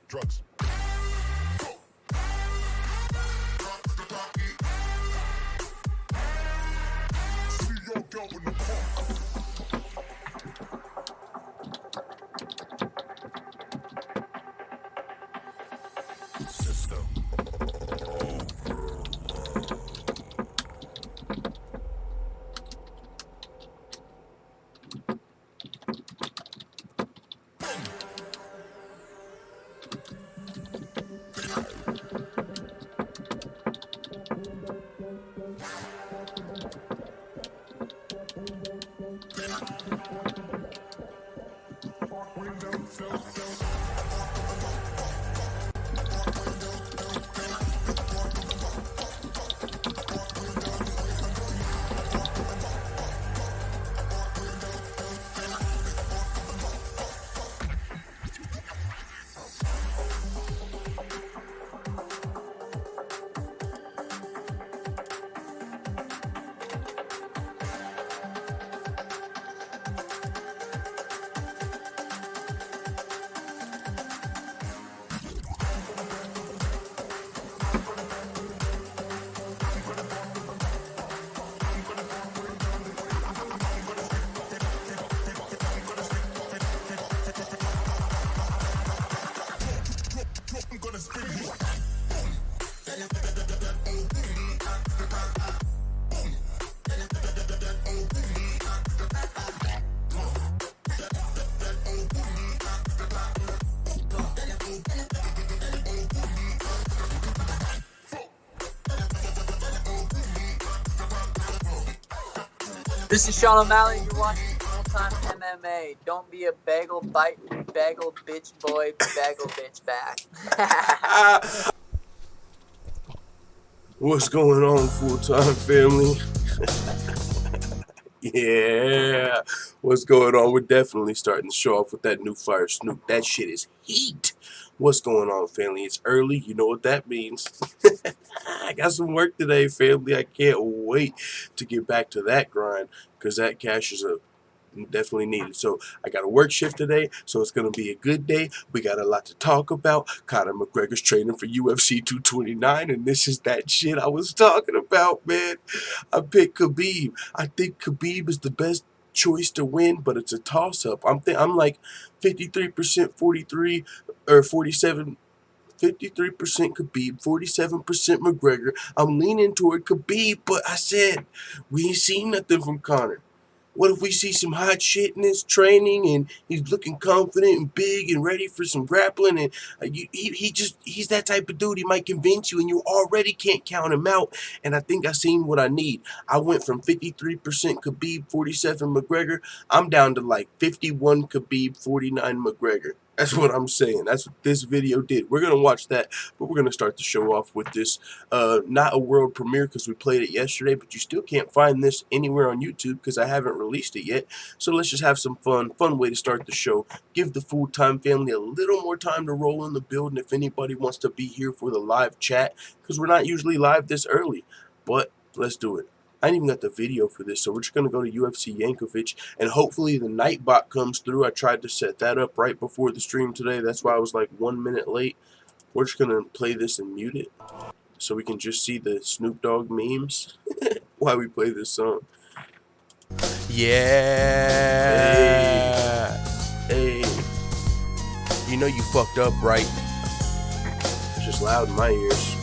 Drugs. See your girl in the park. System. This is Sean O'Malley. You're watching Full Time MMA. Don't be a bagel bite, bagel bitch boy, bagel bitch back. What's going on, full-time family? Yeah, what's going on? We're definitely starting to show off with that new fire Snoop. That shit is heat. What's going on, family? It's early. You know what that means. I got some work today, family. I can't wait to get back to that grind because that cash is definitely needed. So I got a work shift today, so it's gonna be a good day. We got a lot to talk about. Conor McGregor's training for UFC 229, and this is that shit I was talking about, man. I picked Khabib. I think Khabib is the best choice to win, but it's a toss-up. I'm like 53%, 43 or 47. 53% Khabib, 47% McGregor. I'm leaning toward Khabib, but I said we ain't seen nothing from Conor. What if we see some hot shit in his training and he's looking confident and big and ready for some grappling and he's that type of dude. He might convince you and you already can't count him out. And I think I seen what I need. I went from 53% Khabib, 47 McGregor. I'm down to like 51 Khabib, 49 McGregor. That's what I'm saying. That's what this video did. We're going to watch that, but we're going to start the show off with this. Not a world premiere because we played it yesterday, but you still can't find this anywhere on YouTube because I haven't released it yet. So let's just have some fun. Fun way to start the show. Give the full-time family a little more time to roll in the building if anybody wants to be here for the live chat because we're not usually live this early, but let's do it. I ain't even got the video for this, so we're just going to go to UFC Yankovic, and hopefully the Nightbot comes through. I tried to set that up right before the stream today. That's why I was like 1 minute late. We're just going to play this and mute it so we can just see the Snoop Dogg memes while we play this song. Yeah. Hey. You know you fucked up, right? It's just loud in my ears.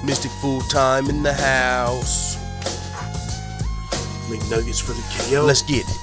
Mystic full time in the house. McNuggets for the KO. Let's get it.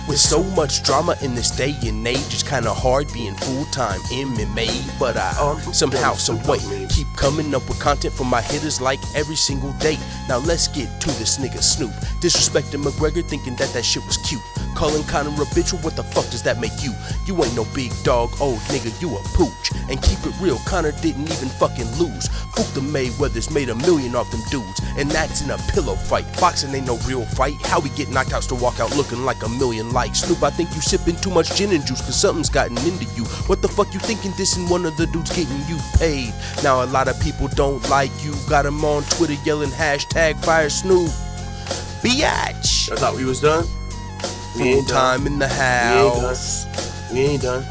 With so much drama in this day and age, it's kinda hard being full-time MMA, but I somehow, some way, keep coming up with content for my hitters like every single day. Now let's get to this nigga Snoop, disrespecting McGregor, thinking that shit was cute. Calling Conor a bitch, what the fuck does that make you? You ain't no big dog, old nigga, you a pooch. And keep it real, Conor didn't even fucking lose. Fook the Mayweathers made $1 million off them dudes, and that's in a pillow fight. Boxing ain't no real fight. How we get knockouts to walk out looking like $1 million like Snoop? I think you sipping too much gin and juice, cause something's gotten into you. What the fuck you thinking dissing one of the dudes getting you paid? Now a lot of people don't like you, got them on Twitter yelling hashtag fire Snoop. Biatch. I thought we was done. Full time in the house. We ain't done.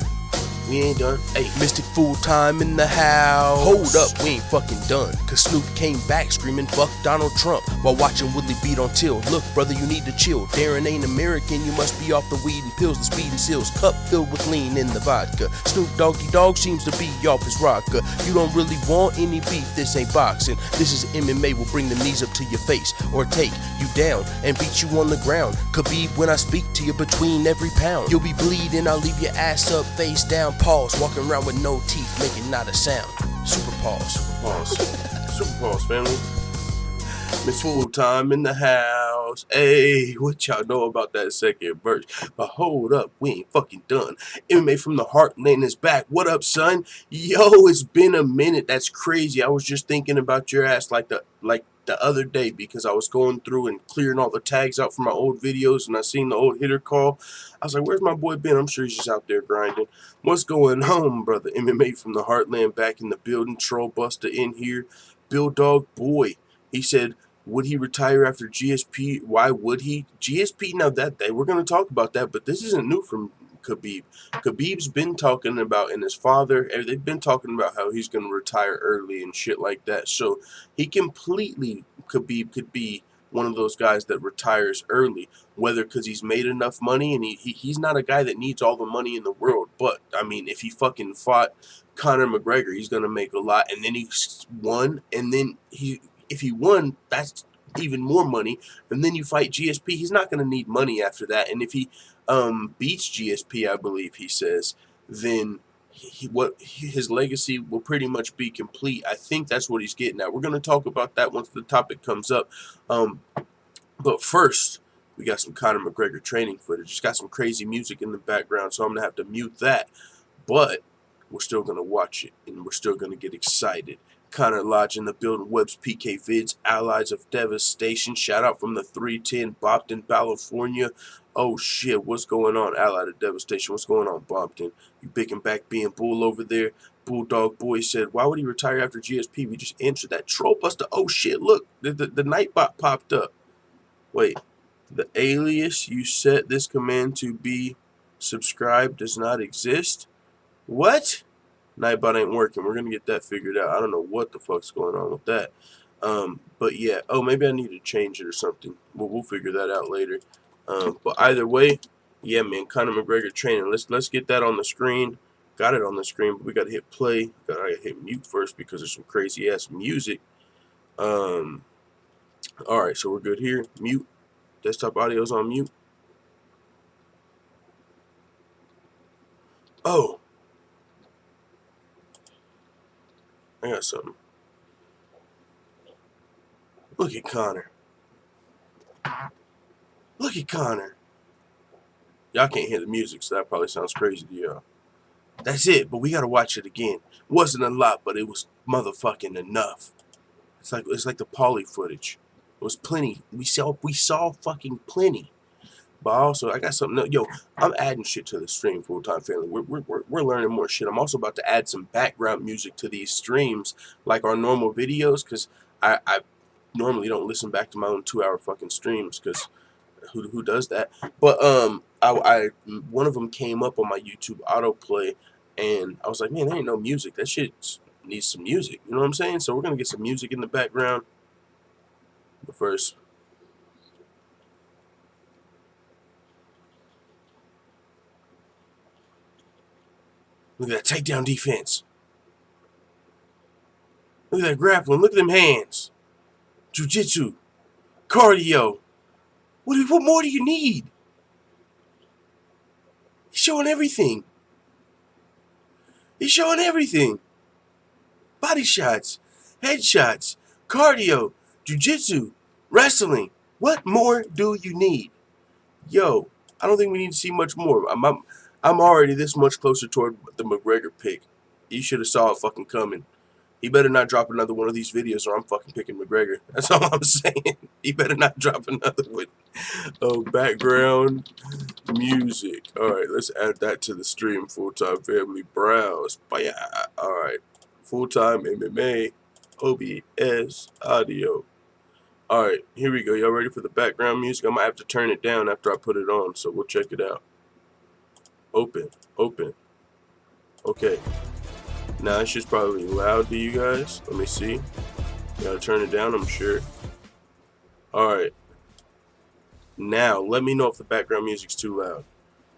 We ain't done. Hey, Mystic full time in the house. Hold up, we ain't fucking done. Cause Snoop came back screaming fuck Donald Trump while watching Woodley beat on Till. Look, brother, you need to chill. Darren ain't American, you must be off the weed and pills, the speed and seals. Cup filled with lean in the vodka. Snoop Doggy Dogg seems to be off his rocker. You don't really want any beef, this ain't boxing. This is MMA, will bring the knees up to your face or take you down and beat you on the ground. Khabib, when I speak to you between every pound, you'll be bleeding, I'll leave your ass up, face down. Pause, walking around with no teeth, making not a sound. Super pause. super pause. Super pause, family. Miss Full Time in the house. Hey, what y'all know about that second verse? But hold up, we ain't fucking done. MMA from the Heartland is back. What up, son? Yo, it's been a minute. That's crazy. I was just thinking about your ass like the other day because I was going through and clearing all the tags out from my old videos and I seen the old hitter call. I was like, where's my boy Ben? I'm sure he's just out there grinding. What's going on, brother? MMA from the Heartland back in the building. Troll Buster in here. Bill Dog Boy. He said, would he retire after GSP? Why would he? GSP, now that day, we're going to talk about that, but this isn't new from Khabib. Khabib's been talking about, and his father, they've been talking about how he's going to retire early and shit like that. So he completely, Khabib could be one of those guys that retires early, whether because he's made enough money, and he's not a guy that needs all the money in the world. But, I mean, if he fucking fought Conor McGregor, he's going to make a lot, and then he won, and then if he won, that's even more money, and then you fight GSP, he's not going to need money after that. And if he beats GSP, I believe he says, then his legacy will pretty much be complete. I think that's what he's getting at. We're going to talk about that once the topic comes up. But first, we got some Conor McGregor training footage. It's got some crazy music in the background, so I'm going to have to mute that. But we're still going to watch it, and we're still going to get excited. Connor Lodge in the building, Webb's PK Vids, Allies of Devastation. Shout out from the 310, Bompton, California. Oh shit, what's going on, Allied of Devastation? What's going on, Bompton? You big and back being bull over there. Bulldog Boy said, why would he retire after GSP? We just answered that. Troll Buster, oh shit, look, the Nightbot popped up. Wait, the alias you set this command to be subscribed does not exist? What? Nightbot ain't working. We're going to get that figured out. I don't know what the fuck's going on with that. But yeah. Oh, maybe I need to change it or something. We'll figure that out later. But either way, yeah, man, Conor McGregor training. Let's get that on the screen. Got it on the screen, but we got to hit play. I got to hit mute first because there's some crazy-ass music. All right, so we're good here. Mute. Desktop audio's on mute. Oh. I got something. Look at Connor. Look at Connor. Y'all can't hear the music, so that probably sounds crazy to y'all. That's it, but we gotta watch it again. Wasn't a lot, but it was motherfucking enough. It's like the Pauly footage. It was plenty. We saw fucking plenty. But also, I got something else. Yo, I'm adding shit to the stream, full-time family. We're learning more shit. I'm also about to add some background music to these streams, like our normal videos, because I normally don't listen back to my own 2-hour fucking streams, because who does that? But I one of them came up on my YouTube autoplay, and I was like, man, there ain't no music. That shit needs some music. You know what I'm saying? So we're gonna get some music in the background. But first. Look at that takedown defense. Look at that grappling. Look at them hands. Jiu-jitsu. Cardio. What more do you need? He's showing everything. He's showing everything. Body shots. Headshots. Cardio. Jiu-jitsu. Wrestling. What more do you need? Yo, I don't think we need to see much more. I'm already this much closer toward the McGregor pick. You should have saw it fucking coming. He better not drop another one of these videos or I'm fucking picking McGregor. That's all I'm saying. He better not drop another one. Oh, background music. Alright, let's add that to the stream. Full-time family browse. Alright. Full-time MMA OBS audio. Alright, here we go. Y'all ready for the background music? I might have to turn it down after I put it on, so we'll check it out. Open. Okay. Now it's just probably loud to you guys. Let me see. Gotta turn it down, I'm sure. Alright. Now, let me know if the background music's too loud.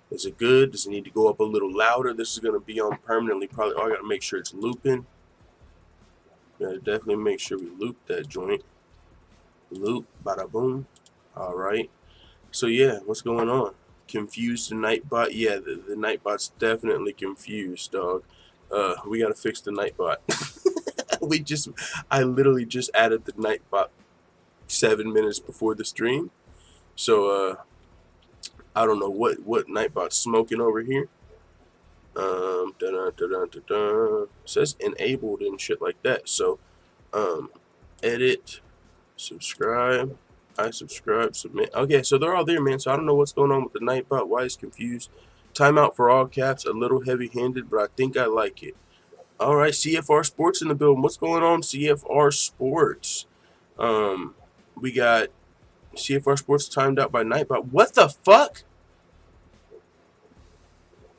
Is it good? Does it need to go up a little louder? This is gonna be on permanently. Probably. Oh, I gotta make sure it's looping. Gotta definitely make sure we loop that joint. Loop. Bada boom. Alright. So yeah, what's going on? Confused the Nightbot? Yeah, the Nightbot's definitely confused, dog. We gotta fix the Nightbot. I literally just added the Nightbot 7 minutes before the stream. So, I don't know what Nightbot's smoking over here. It says enabled and shit like that. So, edit, subscribe. I subscribe, submit. Okay, so they're all there, man. So I don't know what's going on with the Nightbot. Why it's confused. Timeout for all caps. A little heavy-handed, but I think I like it. All right, CFR Sports in the building. What's going on, CFR Sports? We got CFR Sports timed out by Nightbot. What the fuck?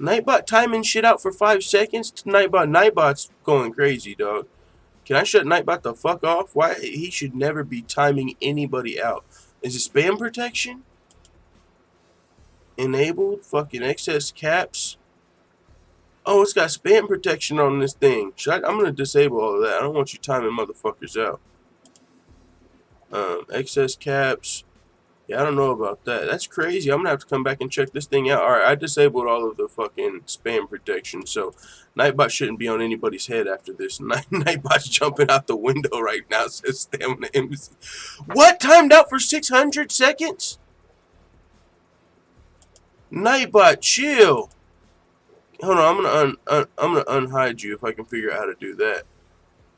Nightbot timing shit out for 5 seconds? Nightbot's going crazy, dog. Can I shut Nightbot the fuck off? Why? He should never be timing anybody out. Is it spam protection? Enabled? Fucking excess caps? Oh, it's got spam protection on this thing. I'm going to disable all of that. I don't want you timing motherfuckers out. Excess caps. Yeah, I don't know about that. That's crazy. I'm going to have to come back and check this thing out. Alright, I disabled all of the fucking spam protection. So, Nightbot shouldn't be on anybody's head after this. Nightbot's jumping out the window right now. Says Stamina Embassy. What? Timed out for 600 seconds? Nightbot, chill. Hold on, I'm gonna unhide you if I can figure out how to do that.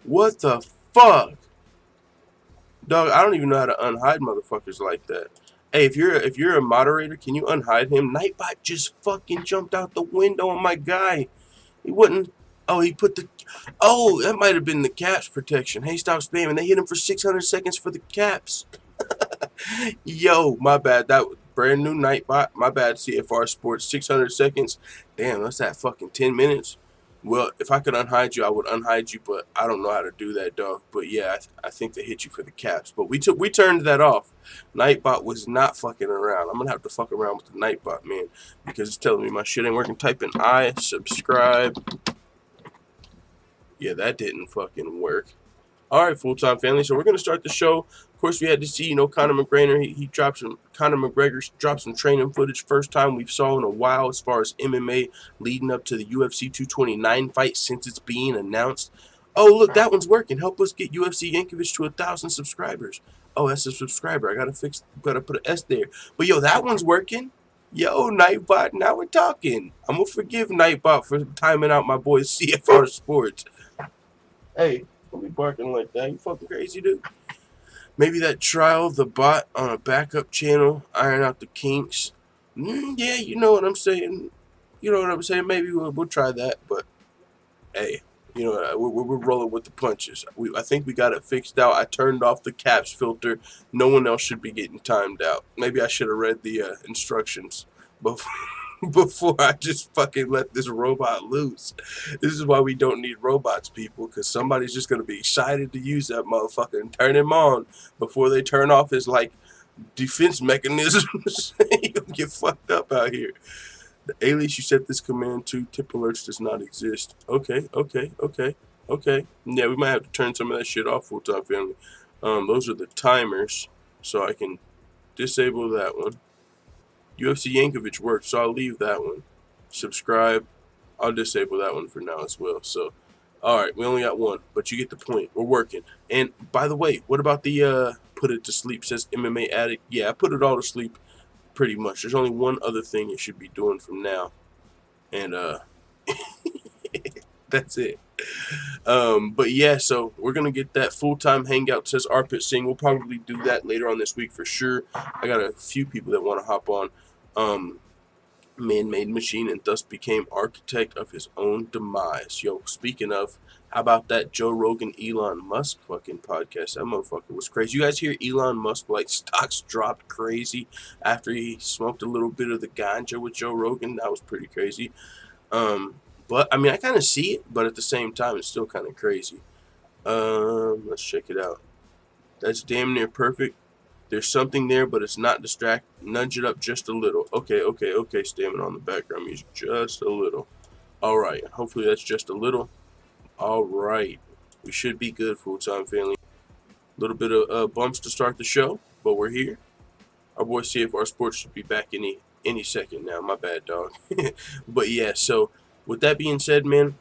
What the fuck? Dog, I don't even know how to unhide motherfuckers like that. Hey, if you're a moderator, can you unhide him? Nightbot just fucking jumped out the window on my guy. He wouldn't. Oh, he put the. Oh, that might have been the caps protection. Hey, stop spamming. They hit him for 600 seconds for the caps. Yo, my bad. That brand new Nightbot. My bad. CFR Sports 600 seconds. Damn, that's that fucking 10 minutes. Well, if I could unhide you, I would unhide you, but I don't know how to do that, dog. But yeah, I think they hit you for the caps. But we turned that off. Nightbot was not fucking around. I'm gonna have to fuck around with the Nightbot, man, because it's telling me my shit ain't working. Type in I subscribe. Yeah, that didn't fucking work. All right, full-time family. So we're gonna start the show. Of course, we had to see, Conor McGregor. Conor McGregor dropped some training footage. First time we've saw in a while as far as MMA leading up to the UFC 229 fight since it's being announced. Oh, look, that one's working. Help us get UFC Yankovic to 1,000 subscribers. Oh, that's a subscriber. I gotta put an S there. But yo, that one's working. Yo, Nightbot, now we're talking. I'm gonna forgive Nightbot for timing out my boy CFR Sports. Hey, don't be barking like that. You fucking crazy, dude. Maybe that trial the bot on a backup channel, iron out the kinks. Yeah, you know what I'm saying. Maybe we'll try that. But hey, we're rolling with the punches. I think we got it fixed out. I turned off the caps filter. No one else should be getting timed out. Maybe I should have read the instructions before I just fucking let this robot loose. This is why we don't need robots, people, because somebody's just going to be excited to use that motherfucker and turn him on before they turn off his, defense mechanisms. You'll get fucked up out here. The alias you set this command to, tip alerts, does not exist. Okay. Yeah, we might have to turn some of that shit off, full-time family. Those are the timers, so I can disable that one. UFC Yankovic works, so I'll leave that one. Subscribe. I'll disable that one for now as well. So, alright, we only got one, but you get the point. We're working. And, by the way, what about the, put it to sleep, says MMA Addict? Yeah, I put it all to sleep pretty much. There's only one other thing it should be doing from now. And, that's it. But yeah, so we're gonna get that full-time hangout, says Arpit Singh. We'll probably do that later on this week for sure. I got a few people that want to hop on. Man-made machine and thus became architect of his own demise. Yo, speaking of, how about that Joe Rogan Elon Musk fucking podcast? That motherfucker was crazy. You guys hear Elon Musk, stocks dropped crazy after he smoked a little bit of the ganja with Joe Rogan? That was pretty crazy. But, I mean, I kind of see it, but at the same time, it's still kind of crazy. Let's check it out. That's damn near perfect. There's something there, but it's not distract. Nudge it up just a little. Okay. Stamming on the background music. Just a little. All right. Hopefully that's just a little. All right. We should be good, full-time family. A little bit of bumps to start the show, but we're here. Our boy CFR Sports should be back any second now. My bad, dog. But yeah, so with that being said, man,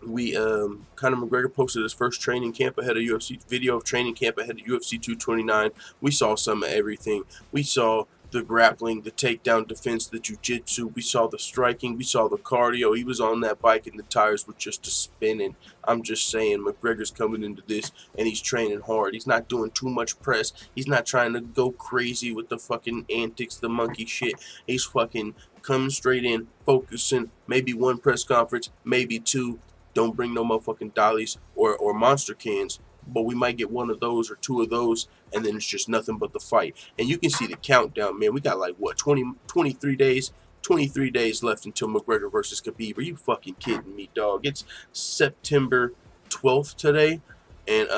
Conor McGregor posted his first training camp ahead of UFC, video of training camp ahead of UFC 229. We saw some of everything. We saw the grappling, the takedown defense, the jiu-jitsu. We saw the striking. We saw the cardio. He was on that bike and the tires were just spinning. I'm just saying, McGregor's coming into this and he's training hard. He's not doing too much press. He's not trying to go crazy with the fucking antics, the monkey shit. He's fucking coming straight in, focusing. Maybe one press conference, maybe two. Don't bring no motherfucking dollies or monster cans, but we might get one of those or two of those, and then it's just nothing but the fight. And you can see the countdown, man. We got 23 days? 23 days left until McGregor versus Khabib. Are you fucking kidding me, dog? It's September 12th today, and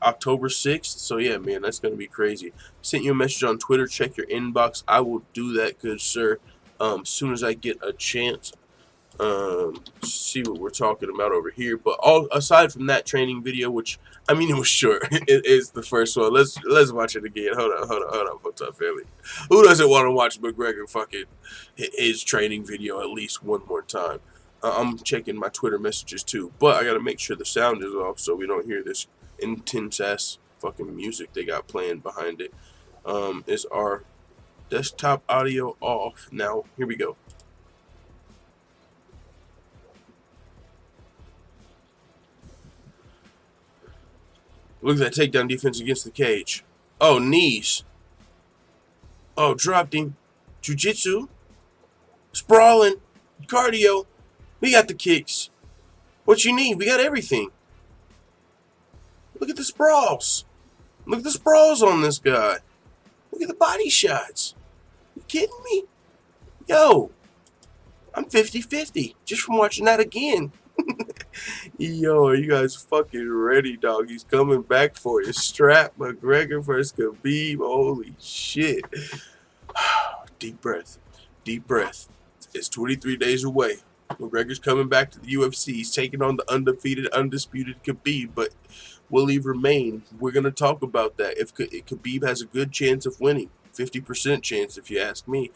October 6th. So yeah, man, that's gonna be crazy. Sent you a message on Twitter. Check your inbox. I will do that, good sir. As soon as I get a chance. See what we're talking about over here. But aside from that training video, which I mean it was short, it is the first one. Let's watch it again. Hold on, what's up, family? Who doesn't want to watch McGregor fucking his training video at least one more time? I'm checking my Twitter messages too, but I gotta make sure the sound is off so we don't hear this intense ass fucking music they got playing behind it. Is our Desktop audio off. Now, here we go. Look at that takedown defense against the cage. Oh, knees. Oh, dropped him. Jiu-jitsu. Sprawling. Cardio. We got the kicks. What you need? We got everything. Look at the sprawls. Look at the sprawls on this guy. Look at the body shots. You kidding me? Yo, I'm 50-50 just from watching that again. Yo, are you guys fucking ready, dog? He's coming back for you. Strap McGregor versus Khabib. Holy shit. Deep breath. Deep breath. It's 23 days away. McGregor's coming back to the UFC. He's taking on the undefeated, undisputed Khabib, but will he remain? We're going to talk about that. If Khabib has a good chance of winning, 50% chance if you ask me.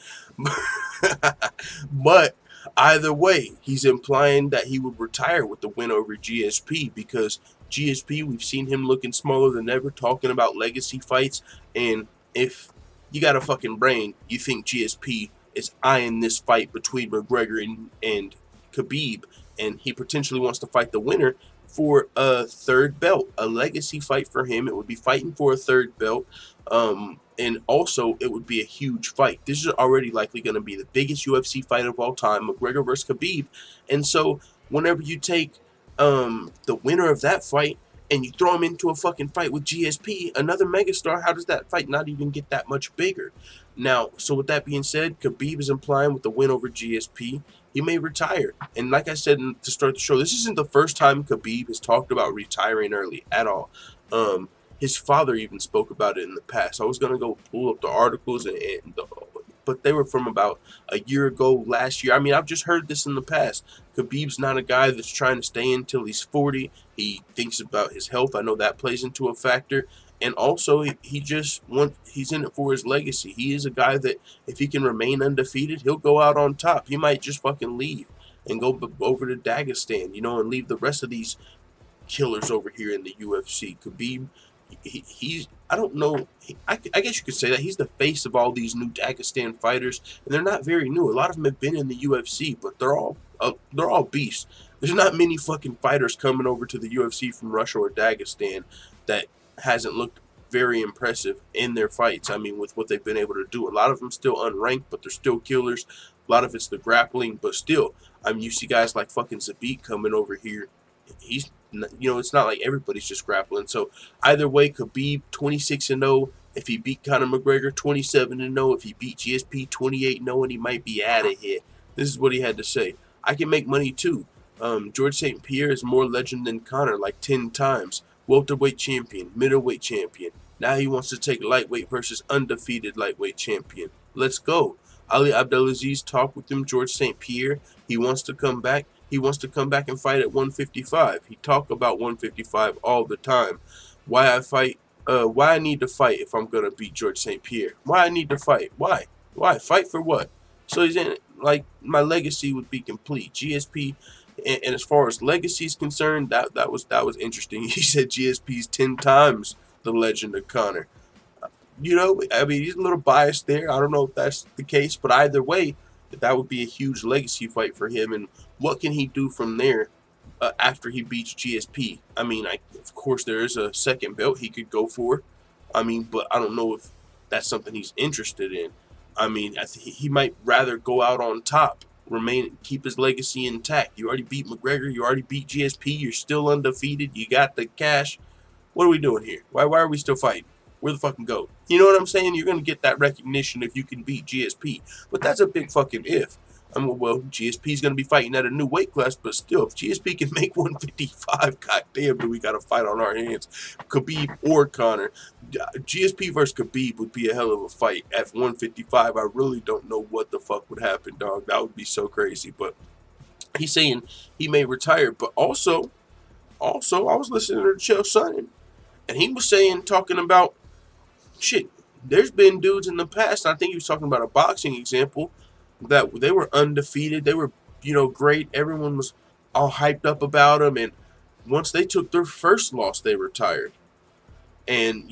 But either way, he's implying that he would retire with the win over GSP, because GSP, we've seen him looking smaller than ever, talking about legacy fights, and if you got a fucking brain, you think GSP is eyeing this fight between McGregor and Khabib, and he potentially wants to fight the winner for a third belt, a legacy fight for him. It would be fighting for a third belt, and also it would be a huge fight. This is already likely going to be the biggest UFC fight of all time, McGregor versus Khabib, and so whenever you take the winner of that fight and you throw him into a fucking fight with GSP, another megastar, how does that fight not even get that much bigger? Now, so with that being said, Khabib is implying with the win over GSP, he may retire. And like I said to start the show, this isn't the first time Khabib has talked about retiring early at all. His father even spoke about it in the past. I was going to go pull up the articles, but they were from about a year ago, last year. I mean, I've just heard this in the past. Khabib's not a guy that's trying to stay until he's 40. He thinks about his health. I know that plays into a factor. And also, he's in it for his legacy. He is a guy that, if he can remain undefeated, he'll go out on top. He might just fucking leave and go over to Dagestan, and leave the rest of these killers over here in the UFC. Khabib, he's, I don't know, I guess you could say that he's the face of all these new Dagestan fighters, and they're not very new. A lot of them have been in the UFC, but they're all beasts. There's not many fucking fighters coming over to the UFC from Russia or Dagestan that hasn't looked very impressive in their fights. I mean, with what they've been able to do. A lot of them still unranked, but they're still killers. A lot of it's the grappling, but still, I mean, you see guys like fucking Zabit coming over here. He's, it's not like everybody's just grappling. So either way, Khabib 26-0. If he beat Conor McGregor, 27-0. If he beat GSP, 28-0, and he might be out of here. This is what he had to say. I can make money too. George St-Pierre is more legend than Conor, like 10 times. Welterweight champion, middleweight champion. Now he wants to take lightweight versus undefeated lightweight champion. Let's go. Ali Abdelaziz talked with him, George St-Pierre. He wants to come back. He wants to come back and fight at 155. He talked about 155 all the time. Why I need to fight if I'm going to beat George St-Pierre? Why I need to fight? Why? Fight for what? So he's in, like, my legacy would be complete. GSP, and as far as legacy is concerned, that was interesting. He said GSP's 10 times the legend of Conor. I mean, he's a little biased there. I don't know if that's the case, but either way, that would be a huge legacy fight for him. And what can he do from there after he beats GSP? I mean, of course, there is a second belt he could go for. I mean, but I don't know if that's something he's interested in. I mean, I think he might rather go out on top, keep his legacy intact. You already beat McGregor. You already beat GSP. You're still undefeated. You got the cash. What are we doing here? Why are we still fighting? Where the fucking go? You know what I'm saying? You're going to get that recognition if you can beat GSP. But that's a big fucking if. Well, GSP's going to be fighting at a new weight class, but still, if GSP can make 155, goddamn, do we got a fight on our hands? Khabib or Conor. GSP versus Khabib would be a hell of a fight. At 155, I really don't know what the fuck would happen, dog. That would be so crazy. But he's saying he may retire. But also, I was listening to Chael Sonnen, and he was talking about, shit, there's been dudes in the past, I think he was talking about a boxing example, that they were undefeated. They were, great. Everyone was all hyped up about them. And once they took their first loss, they retired. And,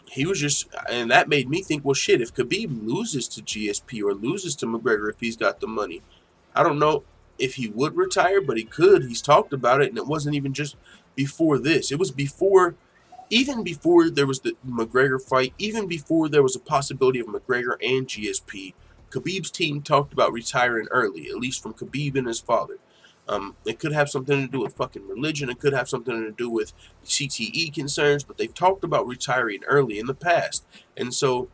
he was just, and that made me think, well, shit, if Khabib loses to GSP or loses to McGregor, if he's got the money, I don't know if he would retire, but he could. He's talked about it, and it wasn't even just before this. It was before, even before there was the McGregor fight, even before there was a possibility of McGregor and GSP, Khabib's team talked about retiring early, at least from Khabib and his father. It could have something to do with fucking religion. It could have something to do with CTE concerns, but they've talked about retiring early in the past. And so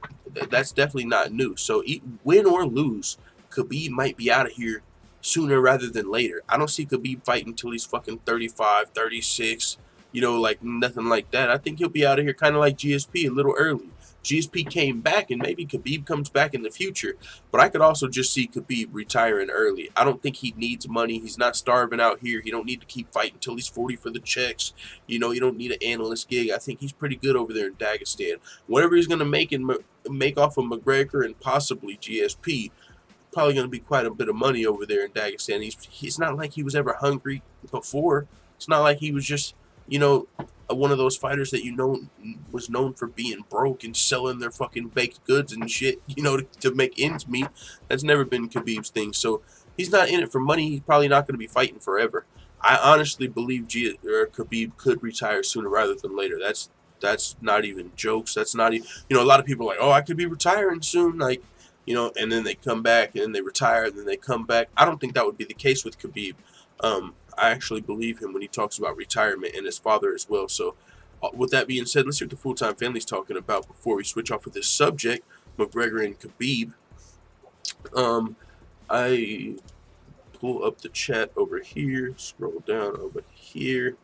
that's definitely not new. So win or lose, Khabib might be out of here sooner rather than later. I don't see Khabib fighting until he's fucking 35, 36, like nothing like that. I think he'll be out of here kind of like GSP, a little early. GSP came back, and maybe Khabib comes back in the future. But I could also just see Khabib retiring early. I don't think he needs money. He's not starving out here. He don't need to keep fighting until he's 40 for the checks. You don't need an analyst gig. I think he's pretty good over there in Dagestan. Whatever he's going to make off of McGregor and possibly GSP, probably going to be quite a bit of money over there in Dagestan. He's not like he was ever hungry before. It's not like he was just, one of those fighters that was known for being broke and selling their fucking baked goods and shit, to make ends meet. That's never been Khabib's thing. So he's not in it for money. He's probably not going to be fighting forever. I honestly believe Khabib could retire sooner rather than later. That's not even jokes. That's not even, a lot of people are like, oh, I could be retiring soon, like, and then they come back and then they retire and then they come back. I don't think that would be the case with Khabib. I actually believe him when he talks about retirement, and his father as well. So with that being said, let's see what the full-time family's talking about before we switch off of this subject, McGregor and Khabib. I pull up the chat over here, scroll down over here.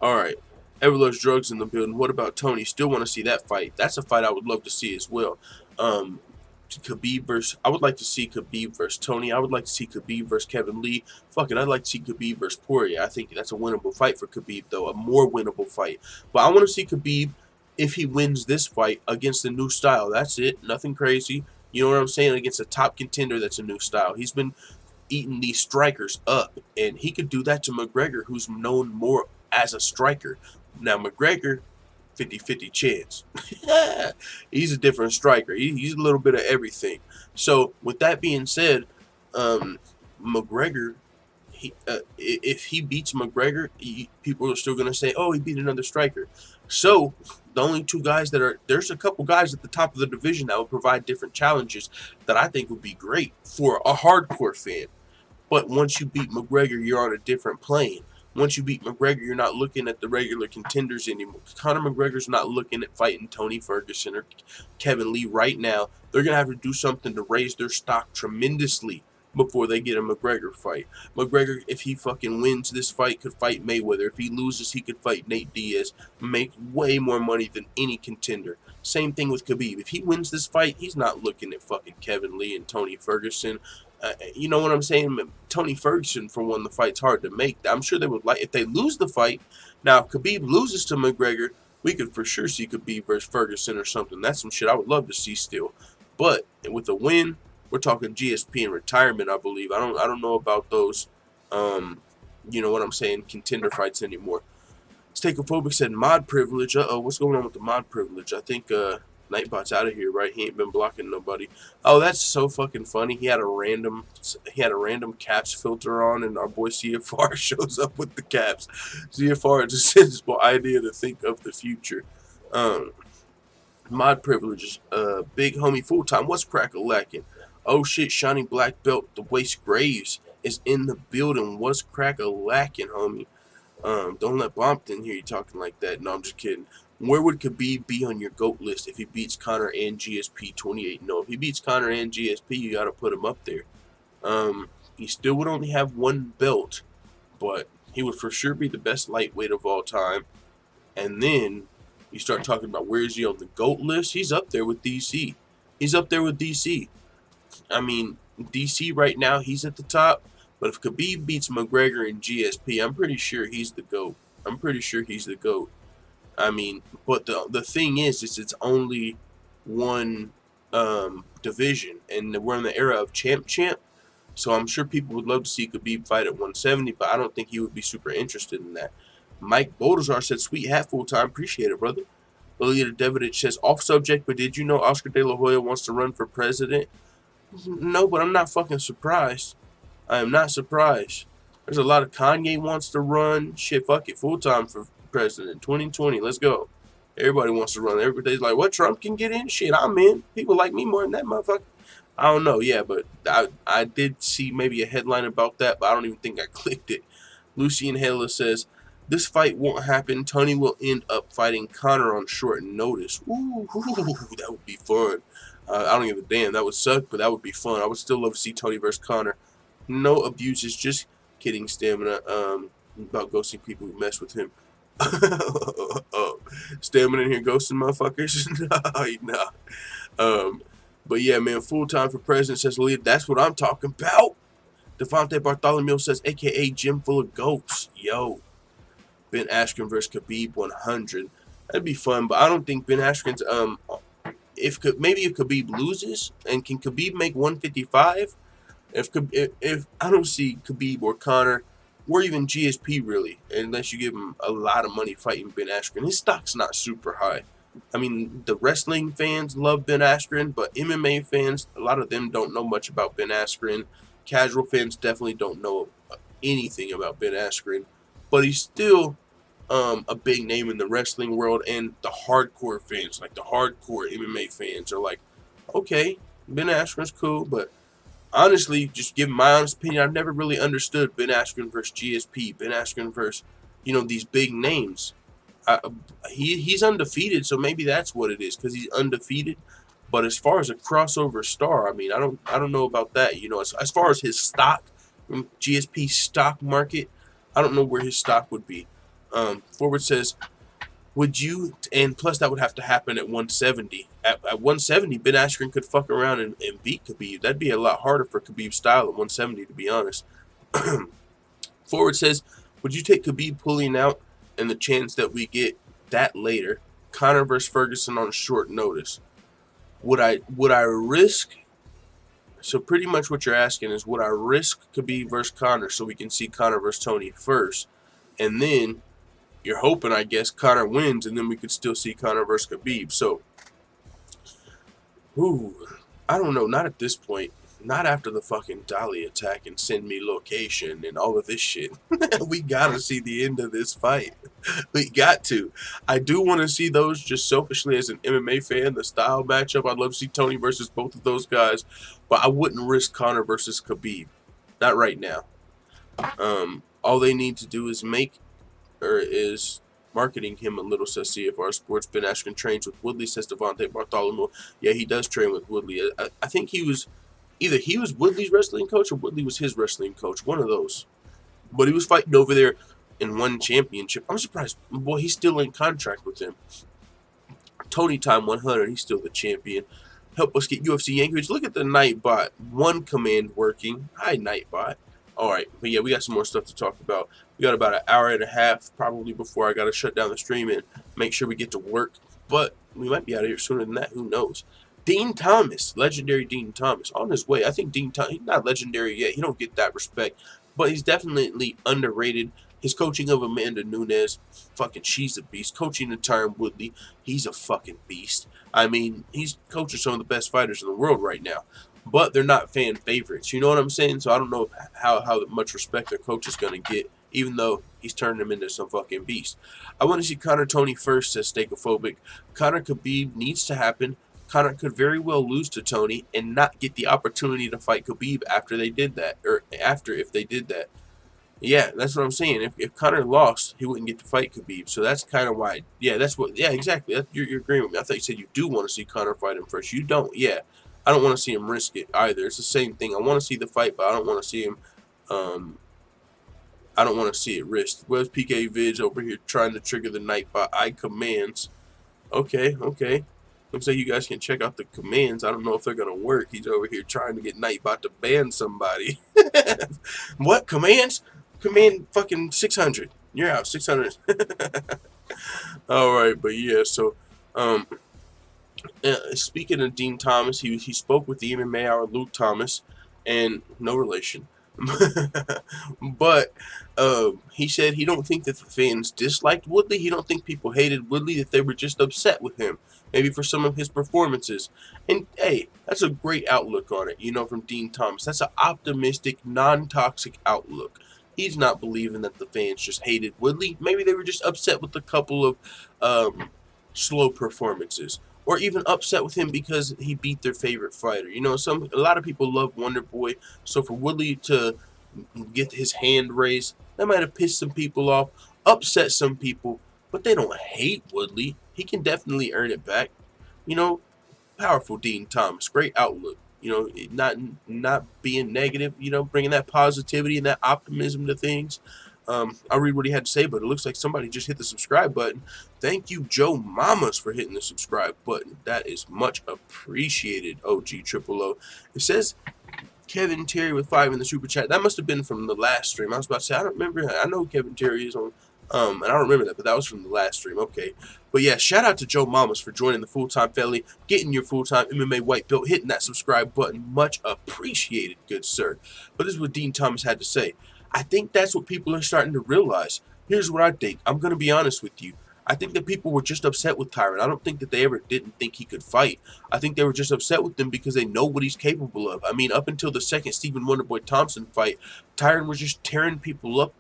All right. Ever loves drugs in the building. What about Tony? Still want to see that fight. That's a fight I would love to see as well. I would like to see Khabib versus Tony. I would like to see Khabib versus Kevin Lee. Fuck it, I'd like to see Khabib versus Poirier. I think that's a winnable fight for Khabib, though, a more winnable fight. But I want to see Khabib, if he wins this fight, against a new style. That's it, nothing crazy. You know what I'm saying? Against a top contender that's a new style. He's been eating these strikers up, and he could do that to McGregor, who's known more as a striker. Now, McGregor, 50-50 chance. He's a different striker. He's a little bit of everything. So with that being said, McGregor, if he beats McGregor, people are still going to say, oh, he beat another striker. So the only two guys there's a couple guys at the top of the division that will provide different challenges that I think would be great for a hardcore fan. But once you beat McGregor, you're on a different plane. Once you beat McGregor, you're not looking at the regular contenders anymore. Conor McGregor's not looking at fighting Tony Ferguson or Kevin Lee right now. They're going to have to do something to raise their stock tremendously before they get a McGregor fight. McGregor, if he fucking wins this fight, could fight Mayweather. If he loses, he could fight Nate Diaz. Make way more money than any contender. Same thing with Khabib. If he wins this fight, he's not looking at fucking Kevin Lee and Tony Ferguson. You know what I'm saying? Tony Ferguson, for one, the fight's hard to make. I'm sure they would like, if they lose the fight. Now, if Khabib loses to McGregor, we could for sure see Khabib versus Ferguson or something. That's some shit I would love to see still. But with a win, we're talking GSP and retirement, I believe. I don't know about those, you know what I'm saying, contender fights anymore. Steakophobic said mod privilege. Uh-oh, what's going on with the mod privilege? I think Nightbot's out of here, right? He ain't been blocking nobody. Oh, that's so fucking funny. He had a random caps filter on, and our boy CFR shows up with the caps. CFR just says, well, idea to think of the future. Mod privileges. Big homie full time. What's crack-a-lacking? Oh shit, shiny black belt. The Waste Graves is in the building. What's crack-a-lacking, homie? Don't let Bompton hear you talking like that. No, I'm just kidding. Where would Khabib be on your GOAT list if he beats Conor and GSP 28? No, if he beats Conor and GSP, you got to put him up there. He still would only have one belt, but he would for sure be the best lightweight of all time. And then you start talking about where is he on the GOAT list? He's up there with DC. He's up there with DC. I mean, DC right now, he's at the top. But if Khabib beats McGregor and GSP, I'm pretty sure he's the GOAT. I'm pretty sure he's the GOAT. I mean, but the thing is it's only one division, and we're in the era of champ. So I'm sure people would love to see Khabib fight at 170, but I don't think he would be super interested in that. Mike Boldazar said, "Sweet hat full time, appreciate it, brother." Lolita Devidich says, off subject, but did you know Oscar De La Hoya wants to run for president? No, but I'm not fucking surprised. I am not surprised. There's a lot of Kanye wants to run. Shit, fuck it. Full time for president. 2020. Let's go. Everybody wants to run. Everybody's like, what, Trump can get in? Shit, I'm in. People like me more than that motherfucker. I don't know. Yeah, but I did see maybe a headline about that, but I don't even think I clicked it. Lucian Hela says, this fight won't happen. Tony will end up fighting Conor on short notice. Ooh, that would be fun. I don't give a damn. That would suck, but that would be fun. I would still love to see Tony versus Conor. No abuses, just kidding, Stamina. About ghosting people who mess with him. Stamina in here ghosting motherfuckers? No, he not. But yeah, man, full time for president, says Leah. That's what I'm talking about. Devontae Bartholomew says, AKA Gym full of goats. Yo. Ben Askren versus Khabib 100. That'd be fun, but I don't think Ben Askren's if Khabib loses, and can Khabib make 155? If I don't see Khabib or Conor or even GSP really, unless you give him a lot of money fighting Ben Askren. His stock's not super high. I mean, the wrestling fans love Ben Askren, but MMA fans, a lot of them don't know much about Ben Askren. Casual fans definitely don't know anything about Ben Askren, but he's still a big name in the wrestling world, and the hardcore fans, like the hardcore MMA fans, are like, okay, Ben Askren's cool, but honestly, just giving my honest opinion, I've never really understood Ben Askren versus GSP, Ben Askren versus, these big names. He's undefeated, so maybe that's what it is, because he's undefeated. But as far as a crossover star, I mean, I don't know about that. As far as his stock, GSP stock market, I don't know where his stock would be. Forward says, would you, and plus that would have to happen at 170. At 170, Ben Askren could fuck around and beat Khabib. That'd be a lot harder for Khabib's style at 170, to be honest. Forward says, would you take Khabib pulling out and the chance that we get that later, Conor versus Ferguson on short notice? Would I risk? So pretty much what you're asking is, would I risk Khabib versus Conor so we can see Conor versus Tony first, and then you're hoping, I guess, Conor wins, and then we could still see Conor versus Khabib. So, I don't know. Not at this point. Not after the fucking Dolly attack and send me location and all of this shit. We gotta see the end of this fight. We got to. I do want to see those, just selfishly as an MMA fan, the style matchup. I'd love to see Tony versus both of those guys, but I wouldn't risk Conor versus Khabib. Not right now. All they need to do is is marketing him a little, says CFR Sports. Ben Askren trains with Woodley, says Devontae Bartholomew. Yeah, he does train with Woodley. I think either he was Woodley's wrestling coach or Woodley was his wrestling coach. One of those. But he was fighting over there and won championship. I'm surprised. Boy, he's still in contract with him. Tony Time 100, he's still the champion. Help us get UFC Anchorage. Look at the Nightbot. One command working. Hi, Nightbot. All right, but yeah, we got some more stuff to talk about. We got about an hour and a half probably before I got to shut down the stream and make sure we get to work. But we might be out of here sooner than that. Who knows? Dean Thomas, legendary Dean Thomas, on his way. I think Dean Thomas, he's not legendary yet. He don't get that respect, but he's definitely underrated. His coaching of Amanda Nunes, fucking, she's a beast. Coaching of Tyron Woodley, he's a fucking beast. I mean, he's coaching some of the best fighters in the world right now. But they're not fan favorites. You know what I'm saying? So I don't know how much respect their coach is going to get, even though he's turned them into some fucking beast. I want to see Conor Tony first, says Steakophobic. Conor Khabib needs to happen. Conor could very well lose to Tony and not get the opportunity to fight Khabib after they did that, or if they did that. Yeah, that's what I'm saying. If Conor lost, he wouldn't get to fight Khabib. So that's kind of why. Yeah, exactly. You're agreeing with me. I thought you said you do want to see Conor fight him first. You don't. Yeah. I don't want to see him risk it either. It's the same thing. I want to see the fight, but I don't want to see him. I don't want to see it risked. Where's PK Vids over here trying to trigger the Nightbot? I commands. Okay. Looks like you guys can check out the commands. I don't know if they're gonna work. He's over here trying to get Nightbot to ban somebody. What commands? Command fucking 600. You're out 600. All right, but yeah. So, speaking of Dean Thomas, he spoke with the MMA Hour Luke Thomas, and no relation. But he said he don't think that the fans disliked Woodley. He don't think people hated Woodley, that they were just upset with him, maybe for some of his performances. And hey, that's a great outlook on it, you know, from Dean Thomas. That's an optimistic, non-toxic outlook. He's not believing that the fans just hated Woodley. Maybe they were just upset with a couple of slow performances, or even upset with him because he beat their favorite fighter. You know, a lot of people love Wonder Boy, so for Woodley to get his hand raised, that might have pissed some people off, upset some people, but they don't hate Woodley. He can definitely earn it back. You know, powerful Dean Thomas, great outlook. You know, not being negative. You know, bringing that positivity and that optimism to things. I'll read what he had to say, but it looks like somebody just hit the subscribe button. Thank you, Joe Mamas, for hitting the subscribe button. That is much appreciated, OG Triple O. It says Kevin Terry with 5 in the super chat. That must have been from the last stream. I was about to say, I don't remember. I know Kevin Terry is on, and I don't remember that, but that was from the last stream. Okay. But yeah, shout out to Joe Mamas for joining the full-time family, getting your full-time MMA white belt, hitting that subscribe button. Much appreciated, good sir. But this is what Dean Thomas had to say. I think that's what people are starting to realize. Here's what I think. I'm going to be honest with you. I think that people were just upset with Tyron. I don't think that they ever didn't think he could fight. I think they were just upset with him because they know what he's capable of. I mean, up until the second Stephen Wonderboy Thompson fight, Tyron was just tearing people up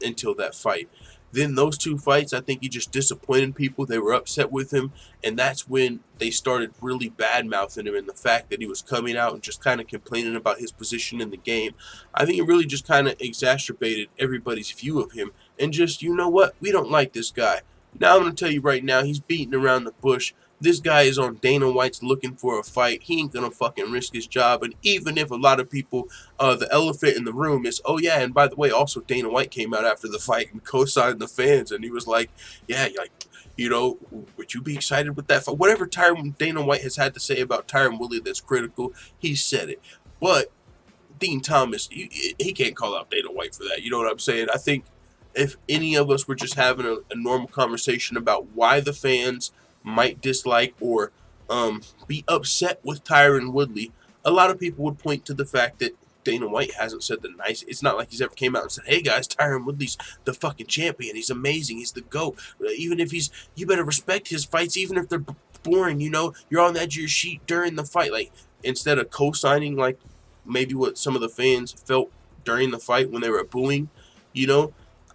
until that fight. Then those 2 fights, I think he just disappointed people. They were upset with him, and that's when they started really bad-mouthing him, and the fact that he was coming out and just kind of complaining about his position in the game. I think it really just kind of exacerbated everybody's view of him, and just, you know what, we don't like this guy. Now I'm going to tell you right now, he's beating around the bush. This guy is on Dana White's looking for a fight. He ain't going to fucking risk his job. And even if a lot of people, the elephant in the room is, oh yeah, and by the way, also Dana White came out after the fight and co-signed the fans. And he was like, yeah, like, you know, would you be excited with that fight? Whatever Dana White has had to say about Tyron Woodley that's critical, he said it. But Dean Thomas, he can't call out Dana White for that. You know what I'm saying? I think if any of us were just having a normal conversation about why the fans might dislike or be upset with Tyron Woodley, a lot of people would point to the fact that Dana White hasn't said the nice. It's not like he's ever came out and said, hey guys, Tyron Woodley's the fucking champion. He's amazing. He's the GOAT. Even if you better respect his fights, even if they're boring, you know, you're on the edge of your seat during the fight. Like, instead of co-signing, like maybe what some of the fans felt during the fight when they were booing, you know,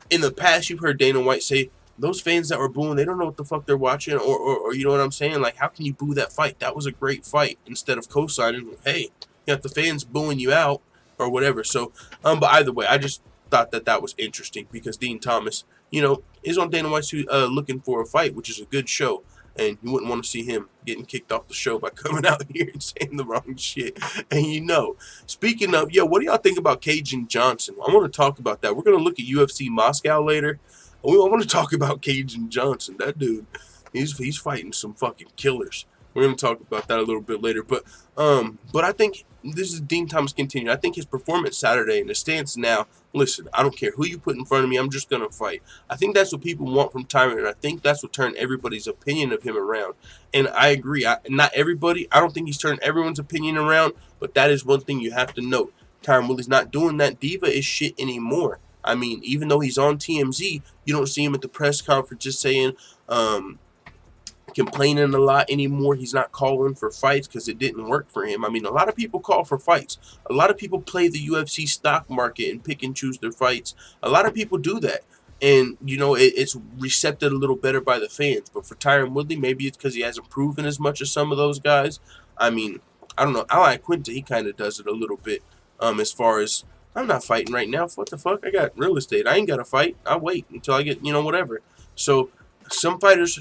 in the past, you've heard Dana White say, those fans that were booing, they don't know what the fuck they're watching, or you know what I'm saying? Like, how can you boo that fight? That was a great fight. Instead of co-signing, hey, you got the fans booing you out, or whatever. So, but either way, I just thought that was interesting because Dean Thomas, you know, is on Dana White's looking for a fight, which is a good show. And you wouldn't want to see him getting kicked off the show by coming out here and saying the wrong shit. And you know, speaking of, what do y'all think about Cajun Johnson? I want to talk about that. We're going to look at UFC Moscow later. I want to talk about Cajun Johnson. That dude, he's fighting some fucking killers. We're going to talk about that a little bit later. But I think this is Dean Thomas continuing. I think his performance Saturday and the stance now, listen, I don't care who you put in front of me, I'm just going to fight. I think that's what people want from Tyron, and I think that's what turned everybody's opinion of him around. And I agree. Not everybody. I don't think he's turned everyone's opinion around, but that is one thing you have to note. Tyron Woodley's not doing that diva-ish shit anymore. I mean, even though he's on TMZ, you don't see him at the press conferences saying, complaining a lot anymore. He's not calling for fights because it didn't work for him. I mean, a lot of people call for fights. A lot of people play the UFC stock market and pick and choose their fights. A lot of people do that. And, you know, it's recepted a little better by the fans. But for Tyron Woodley, maybe it's because he hasn't proven as much as some of those guys. I mean, I don't know. Ally Quinta, he kind of does it a little bit as far as, I'm not fighting right now. What the fuck? I got real estate. I ain't got to fight. I'll wait until I get, you know, whatever. So some fighters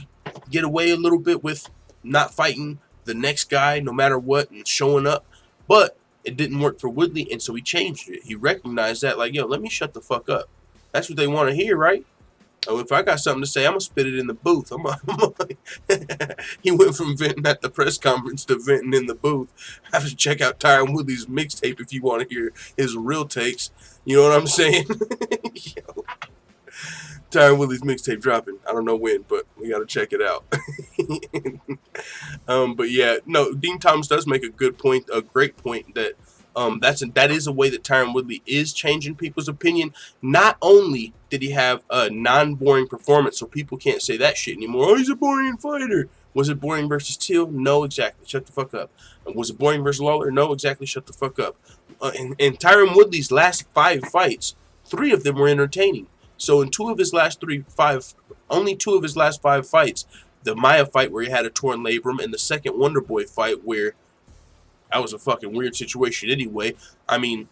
get away a little bit with not fighting the next guy no matter what and showing up. But it didn't work for Woodley, and so he changed it. He recognized that, like, yo, let me shut the fuck up. That's what they want to hear, right? Oh, if I got something to say, I'm going to spit it in the booth. He went from venting at the press conference to venting in the booth. I have to check out Tyron Woodley's mixtape if you want to hear his real takes. You know what I'm saying? Yo. Tyron Woodley's mixtape dropping. I don't know when, but we got to check it out. But yeah, no, Dean Thomas does make a good point, a great point that That is a way that Tyron Woodley is changing people's opinion. Not only did he have a non-boring performance, so people can't say that shit anymore. Oh, he's a boring fighter. Was it boring versus Till? No, exactly. Shut the fuck up. Was it boring versus Lawler? No, exactly. Shut the fuck up. In Tyron Woodley's last 5 fights, 3 of them were entertaining. So in only 2 of his last 5 fights, the Maya fight where he had a torn labrum, and the second Wonderboy fight where that was a fucking weird situation anyway. I mean,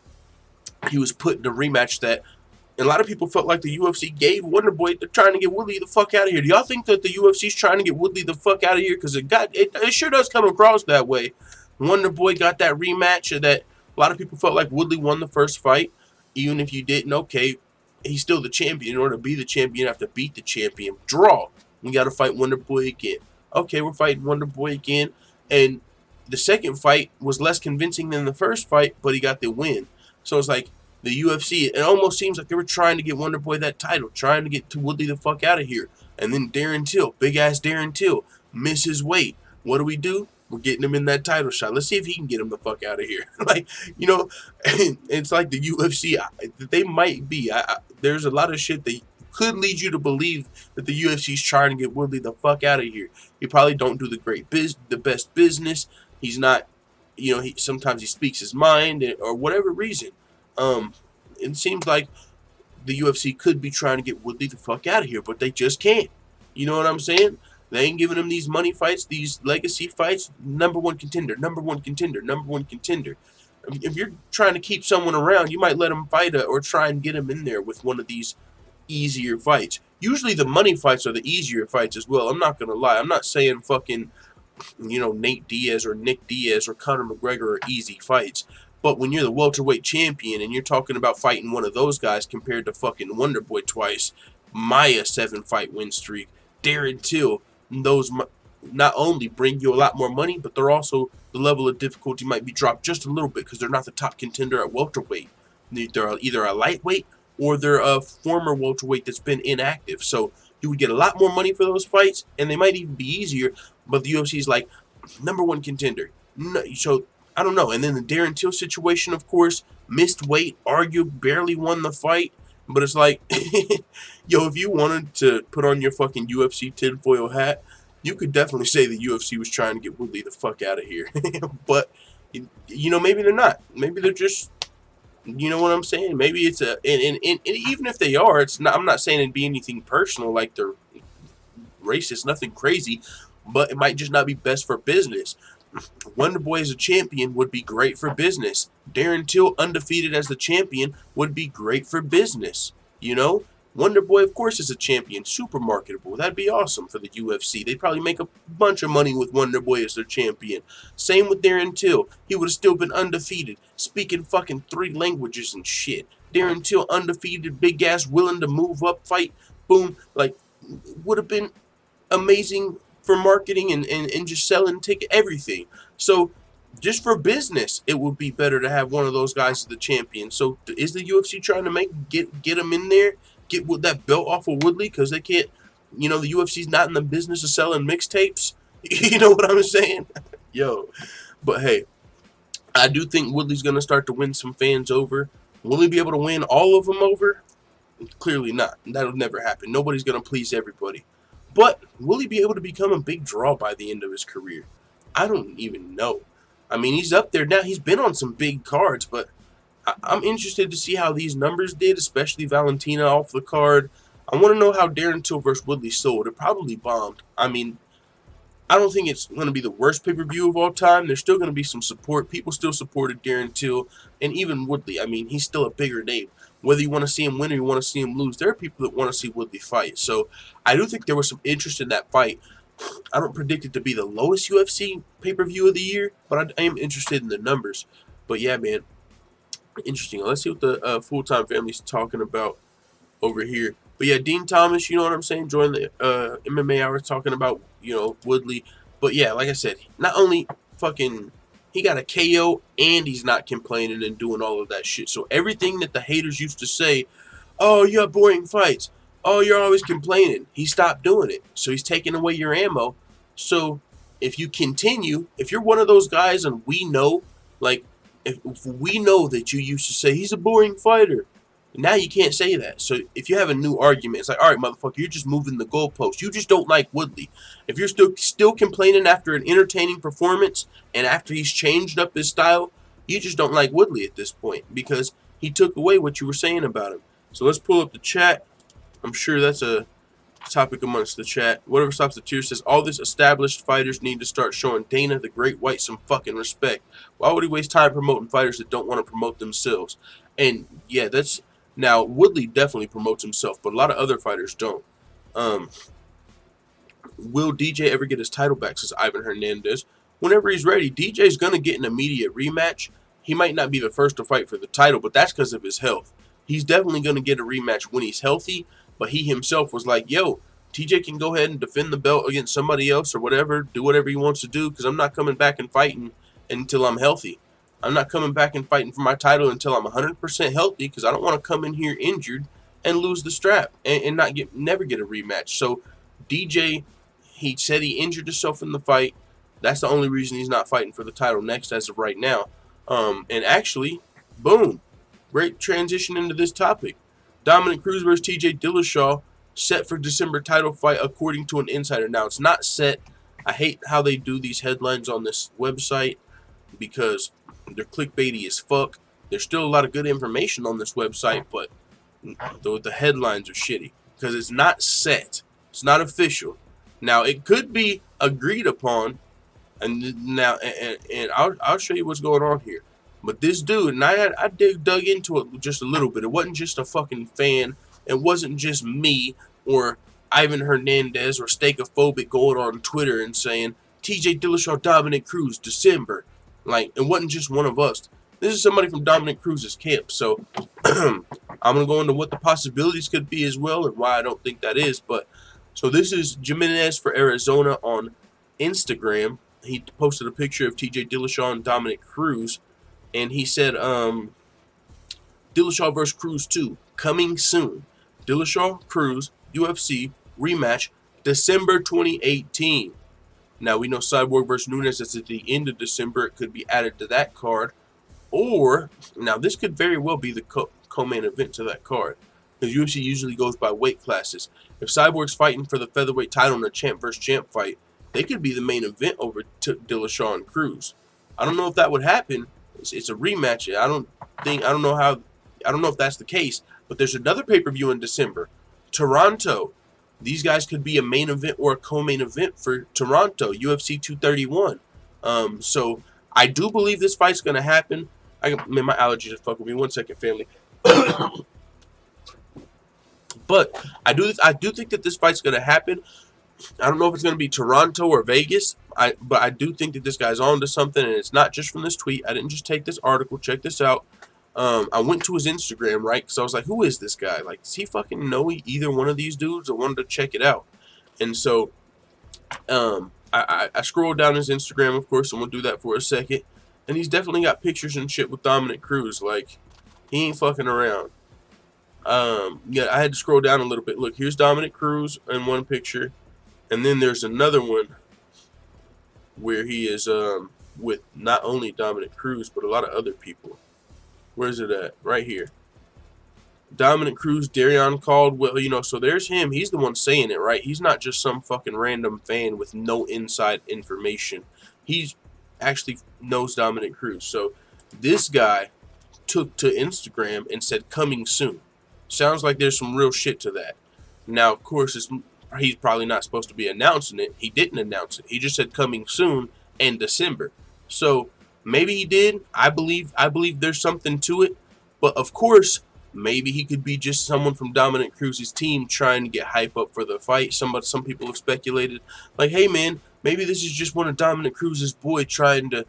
he was put in a rematch that a lot of people felt like the UFC gave Wonderboy. They're trying to get Woodley the fuck out of here. Do y'all think that the UFC's trying to get Woodley the fuck out of here? Because it sure does come across that way. Wonderboy got that rematch that a lot of people felt like Woodley won the first fight. Even if you didn't, okay, he's still the champion. In order to be the champion, you have to beat the champion. Draw. We got to fight Wonderboy again. Okay, we're fighting Wonderboy again. And the second fight was less convincing than the first fight, but he got the win. So it's like the UFC, it almost seems like they were trying to get Wonderboy that title, trying to get to Woodley the fuck out of here. And then Darren Till, big-ass Darren Till, misses weight. What do? We're getting him in that title shot. Let's see if he can get him the fuck out of here. Like, you know, it's like the UFC. They might be. There's a lot of shit that could lead you to believe that the UFC's trying to get Woodley the fuck out of here. He probably don't do the best business. He's not, you know, sometimes he speaks his mind or whatever reason. It seems like the UFC could be trying to get Woodley the fuck out of here, but they just can't. You know what I'm saying? They ain't giving him these money fights, these legacy fights. Number one contender. If you're trying to keep someone around, you might let him fight or try and get him in there with one of these easier fights. Usually the money fights are the easier fights as well. I'm not going to lie. I'm not saying fucking, you know, Nate Diaz or Nick Diaz or Conor McGregor are easy fights. But when you're the welterweight champion and you're talking about fighting one of those guys compared to fucking Wonderboy twice, Maya 7-fight win streak, Darren Till, those not only bring you a lot more money, but they're also, the level of difficulty might be dropped just a little bit because they're not the top contender at welterweight. They're either a lightweight or they're a former welterweight that's been inactive. So you would get a lot more money for those fights, and they might even be easier. But the UFC is like, number one contender. No, so I don't know. And then the Darren Till situation, of course, missed weight, argued, barely won the fight. But it's like, yo, if you wanted to put on your fucking UFC tinfoil hat, you could definitely say the UFC was trying to get Woodley the fuck out of here. But, you know, maybe they're not. Maybe they're just, you know what I'm saying? Maybe it's and even if they are, it's not. I'm not saying it'd be anything personal, like they're racist, nothing crazy. But it might just not be best for business. Wonderboy as a champion would be great for business. Darren Till undefeated as the champion would be great for business. You know, Wonderboy, of course, is a champion, super marketable. That'd be awesome for the UFC. They'd probably make a bunch of money with Wonderboy as their champion. Same with Darren Till. He would have still been undefeated, speaking fucking 3 languages and shit. Darren Till undefeated, big ass, willing to move up, fight, boom, like, would have been amazing for marketing and just selling ticket, everything. So just for business, it would be better to have one of those guys as the champion. So is the UFC trying to get him in there, get that belt off of Woodley? Because they can't, you know, the UFC's not in the business of selling mixtapes. You know what I'm saying? Yo, but hey, I do think Woodley's going to start to win some fans over. Will he be able to win all of them over? Clearly not. That'll never happen. Nobody's going to please everybody. But will he be able to become a big draw by the end of his career? I don't even know. I mean, he's up there now. He's been on some big cards, but I'm interested to see how these numbers did, especially Valentina off the card. I want to know how Darren Till versus Woodley sold. It probably bombed. I mean, I don't think it's going to be the worst pay-per-view of all time. There's still going to be some support. People still supported Darren Till, and even Woodley. I mean, he's still a bigger name. Whether you want to see him win or you want to see him lose, there are people that want to see Woodley fight. So I do think there was some interest in that fight. I don't predict it to be the lowest UFC pay-per-view of the year, but I am interested in the numbers. But yeah, man, interesting. Let's see what the full-time family's talking about over here. But yeah, Dean Thomas, you know what I'm saying, joined the MMA Hour talking about, you know, Woodley. But yeah, like I said, not only fucking he got a KO and he's not complaining and doing all of that shit. So everything that the haters used to say, oh, you have boring fights, oh, you're always complaining, he stopped doing it. So he's taking away your ammo. So if you continue, if you're one of those guys and we know, like, if we know that you used to say he's a boring fighter, now you can't say that. So if you have a new argument, it's like, all right, motherfucker, you're just moving the goalpost. You just don't like Woodley. If you're still complaining after an entertaining performance and after he's changed up his style, you just don't like Woodley at this point because he took away what you were saying about him. So let's pull up the chat. I'm sure that's a topic amongst the chat. Whatever Stops the Tears says, all these established fighters need to start showing Dana the Great White some fucking respect. Why would he waste time promoting fighters that don't want to promote themselves? And yeah, that's... Now, Woodley definitely promotes himself, but a lot of other fighters don't. Will DJ ever get his title back, says Ivan Hernandez? Whenever he's ready. DJ's going to get an immediate rematch. He might not be the first to fight for the title, but that's because of his health. He's definitely going to get a rematch when he's healthy, but he himself was like, yo, TJ can go ahead and defend the belt against somebody else or whatever, do whatever he wants to do, because I'm not coming back and fighting until I'm healthy. I'm not coming back and fighting for my title until I'm 100% healthy because I don't want to come in here injured and lose the strap and never get a rematch. So DJ, he said he injured himself in the fight. That's the only reason he's not fighting for the title next as of right now. And actually, boom, great transition into this topic. Dominick Cruz versus TJ Dillashaw set for December title fight according to an insider. Now, it's not set. I hate how they do these headlines on this website because they're clickbaity as fuck. There's still a lot of good information on this website, but the headlines are shitty because it's not set. It's not official. Now, it could be agreed upon, and I'll show you what's going on here. But this dude, and I dug into it just a little bit. It wasn't just a fucking fan. It wasn't just me or Ivan Hernandez or Steakophobic going on Twitter and saying, TJ Dillashaw, Dominick Cruz, December. Like, it wasn't just one of us. This is somebody from Dominick Cruz's camp. So, I'm going to go into what the possibilities could be as well and why I don't think that is. But, so this is Jimenez for Arizona on Instagram. He posted a picture of TJ Dillashaw and Dominick Cruz. And he said, Dillashaw vs. Cruz 2, coming soon. Dillashaw, Cruz, UFC, rematch, December 2018. Now, we know Cyborg vs. Nunes is at the end of December. It could be added to that card. Or, now this could very well be the co-main event to that card. Because UFC usually goes by weight classes. If Cyborg's fighting for the featherweight title in a champ vs. champ fight, they could be the main event over Dillashaw and Cruz. I don't know if that would happen. It's a rematch. I don't know if that's the case. But there's another pay-per-view in December. Toronto. These guys could be a main event or a co-main event for Toronto, UFC 231. So I do believe this fight's going to happen. Man, my allergies are fucking with me. 1 second, family. But I do think that this fight's going to happen. I don't know if it's going to be Toronto or Vegas, but I do think that this guy's on to something, and it's not just from this tweet. I didn't just take this article. Check this out. I went to his Instagram, right? Because I was like, who is this guy? Like, does he fucking know either one of these dudes? I wanted to check it out. And so I scrolled down his Instagram, of course, and we'll do that for a second. And he's definitely got pictures and shit with Dominick Cruz. Like, he ain't fucking around. Yeah, I had to scroll down a little bit. Look, here's Dominick Cruz in one picture. And then there's another one where he is with not only Dominick Cruz, but a lot of other people. Where's it at? Right here. Dominick Cruz, Darion Caldwell, so there's him. He's the one saying it, right? He's not just some fucking random fan with no inside information. He actually knows Dominick Cruz. So this guy took to Instagram and said, coming soon. Sounds like there's some real shit to that. Now, of course, he's probably not supposed to be announcing it. He didn't announce it. He just said coming soon in December. So maybe he did. I believe there's something to it. But of course, maybe he could be just someone from Dominick Cruz's team trying to get hype up for the fight. Some people have speculated, like, hey man, maybe this is just one of Dominick Cruz's boys trying to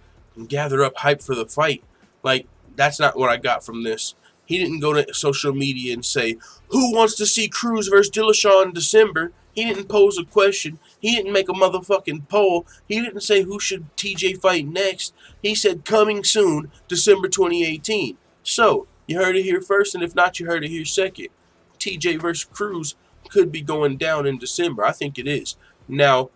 gather up hype for the fight. Like, that's not what I got from this. He didn't go to social media and say, who wants to see Cruz versus Dillashaw in December? He didn't pose a question. He didn't make a motherfucking poll. He didn't say who should TJ fight next. He said coming soon, December 2018. So, you heard it here first, and if not, you heard it here second. TJ versus Cruz could be going down in December. I think it is. Now,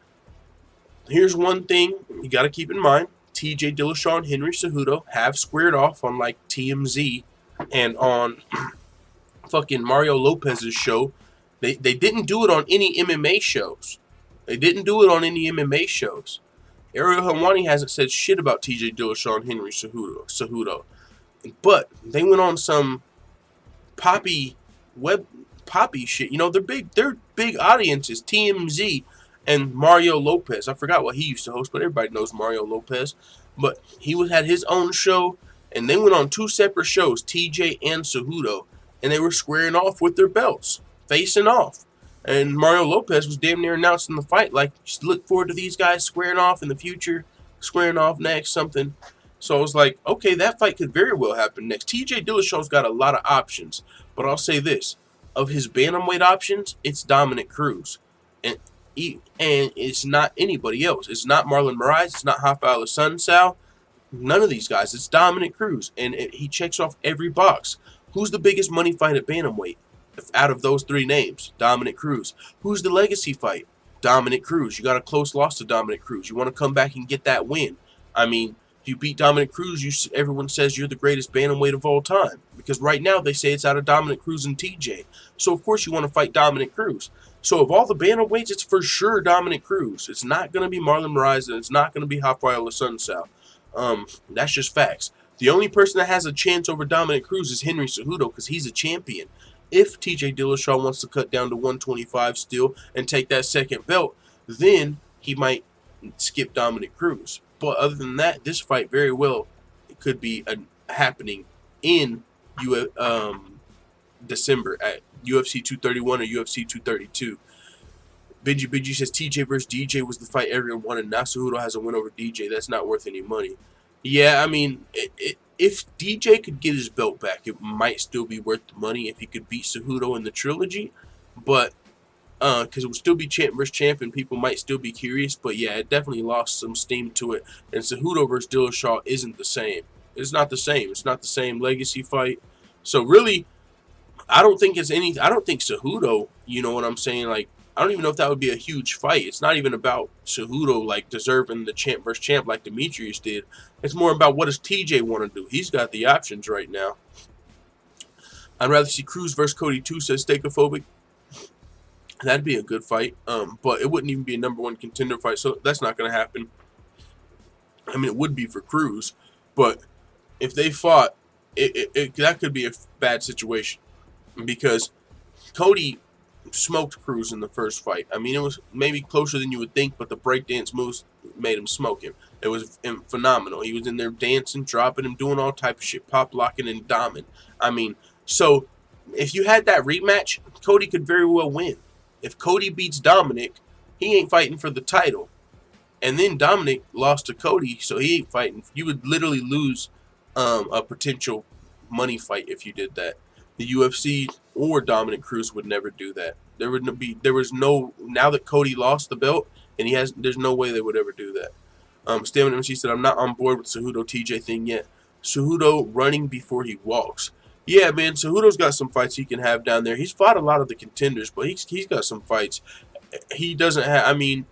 here's one thing you got to keep in mind. TJ Dillashaw and Henry Cejudo have squared off on like TMZ and on fucking Mario Lopez's show. They didn't do it on any MMA shows. Ariel Helwani hasn't said shit about TJ Dillashaw and Henry Cejudo. But they went on some poppy shit. You know, their big audiences, TMZ and Mario Lopez. I forgot what he used to host, but everybody knows Mario Lopez. But he had his own show, and they went on 2 separate shows, TJ and Cejudo, and they were squaring off with their belts, facing off. And Mario Lopez was damn near announcing the fight, like, just look forward to these guys squaring off in the future, squaring off next, something. So I was like, okay, that fight could very well happen next. TJ Dillashaw's got a lot of options, but I'll say this. Of his bantamweight options, it's Dominick Cruz. And it's not anybody else. It's not Marlon Moraes. It's not Rafael Assunção. None of these guys. It's Dominick Cruz. And he checks off every box. Who's the biggest money fight at bantamweight? Out of those 3 names, Dominick Cruz. Who's the legacy fight? Dominick Cruz. You got a close loss to Dominick Cruz. You want to come back and get that win. I mean, if you beat Dominick Cruz, everyone says you're the greatest bantamweight of all time. Because right now they say it's out of Dominick Cruz and TJ. So of course you want to fight Dominick Cruz. So of all the bantamweights, it's for sure Dominick Cruz. It's not going to be Marlon Moraes, and it's not going to be Rafael Assunção. That's just facts. The only person that has a chance over Dominick Cruz is Henry Cejudo because he's a champion. If TJ Dillashaw wants to cut down to 125 still and take that second belt, then he might skip Dominick Cruz. But other than that, this fight very well could be happening in December at UFC 231 or UFC 232. Benji says TJ versus DJ was the fight everyone wanted. Now Cejudo has a win over DJ. That's not worth any money. Yeah, I mean, if DJ could get his belt back, it might still be worth the money if he could beat Cejudo in the trilogy. But because it would still be champ versus champ, and people might still be curious. But yeah, it definitely lost some steam to it. And Cejudo versus Dillashaw isn't the same. It's not the same. It's not the same legacy fight. So really, I don't think Cejudo, you know what I'm saying? Like, I don't even know if that would be a huge fight. It's not even about Cejudo, like, deserving the champ versus champ like Demetrius did. It's more about what does TJ want to do. He's got the options right now. I'd rather see Cruz versus Cody too, says Steakophobic. That'd be a good fight. But it wouldn't even be a #1 contender fight, so that's not going to happen. I mean, it would be for Cruz, but if they fought, that could be a bad situation because Cody smoked Cruz in the first fight. I mean, it was maybe closer than you would think, but the breakdance moves made him smoke him. It was phenomenal. He was in there dancing, dropping him, doing all type of shit, pop locking and doming. I mean, so if you had that rematch, Cody could very well win. If Cody beats Dominick, he ain't fighting for the title. And then Dominick lost to Cody, so he ain't fighting. You would literally lose a potential money fight if you did that. The UFC or Dominick Cruz would never do that. Now that Cody lost the belt and there's no way they would ever do that. Stamina MC said, I'm not on board with Cejudo TJ thing yet. Cejudo running before he walks. Yeah, man, Cejudo's got some fights he can have down there. He's fought a lot of the contenders, but he's got some fights. He doesn't have, I mean,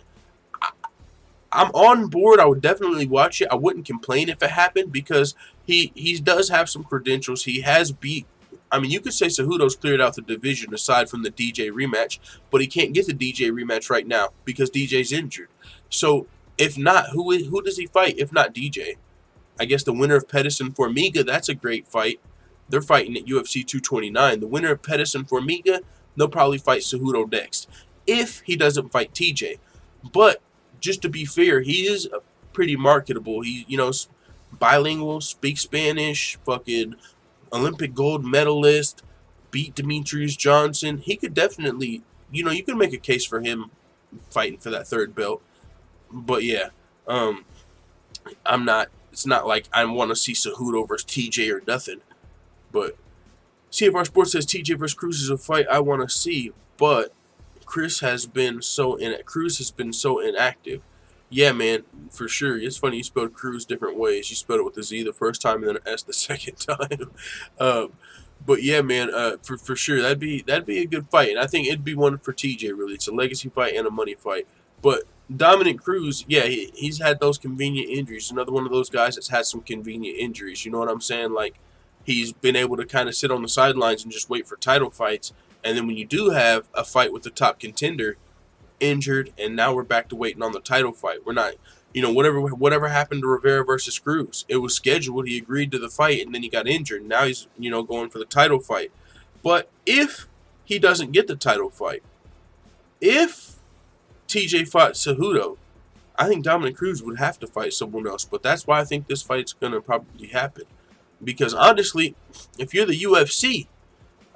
I'm on board. I would definitely watch it. I wouldn't complain if it happened because he does have some credentials. He has beat, I mean, you could say Cejudo's cleared out the division aside from the DJ rematch, but he can't get the DJ rematch right now because DJ's injured. So, if not, who does he fight if not DJ? I guess the winner of Pettis and Formiga, that's a great fight. They're fighting at UFC 229. The winner of Pettis and Formiga, they'll probably fight Cejudo next if he doesn't fight TJ. But just to be fair, he is pretty marketable. He, bilingual, speaks Spanish, fucking Olympic gold medalist, beat Demetrius Johnson. He could definitely, you can make a case for him fighting for that third belt. But yeah, it's not like I want to see Cejudo versus TJ or nothing. But CFR Sports says TJ versus Cruz is a fight I want to see, but Cruz has been so inactive. Yeah, man, for sure. It's funny you spelled Cruz different ways. You spelled it with a Z the first time and then an S the second time. But yeah, man, for sure that'd be a good fight, and I think it'd be one for TJ. Really, it's a legacy fight and a money fight. But Dominick Cruz, yeah, he's had those convenient injuries. Another one of those guys that's had some convenient injuries. You know what I'm saying? Like, he's been able to kind of sit on the sidelines and just wait for title fights. And then when you do have a fight with the top contender, injured, and now we're back to waiting on the title fight. We're not, whatever happened to Rivera versus Cruz. It was scheduled. He agreed to the fight, and then he got injured. Now he's, going for the title fight. But if he doesn't get the title fight, if TJ fought Cejudo, I think Dominick Cruz would have to fight someone else. But that's why I think this fight's going to probably happen. Because honestly, if you're the UFC,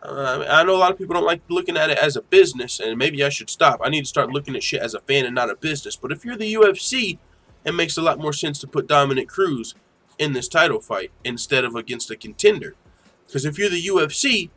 I know a lot of people don't like looking at it as a business, and maybe I should stop. I need to start looking at shit as a fan and not a business. But if you're the UFC, it makes a lot more sense to put Dominick Cruz in this title fight instead of against a contender. Because if you're the UFC,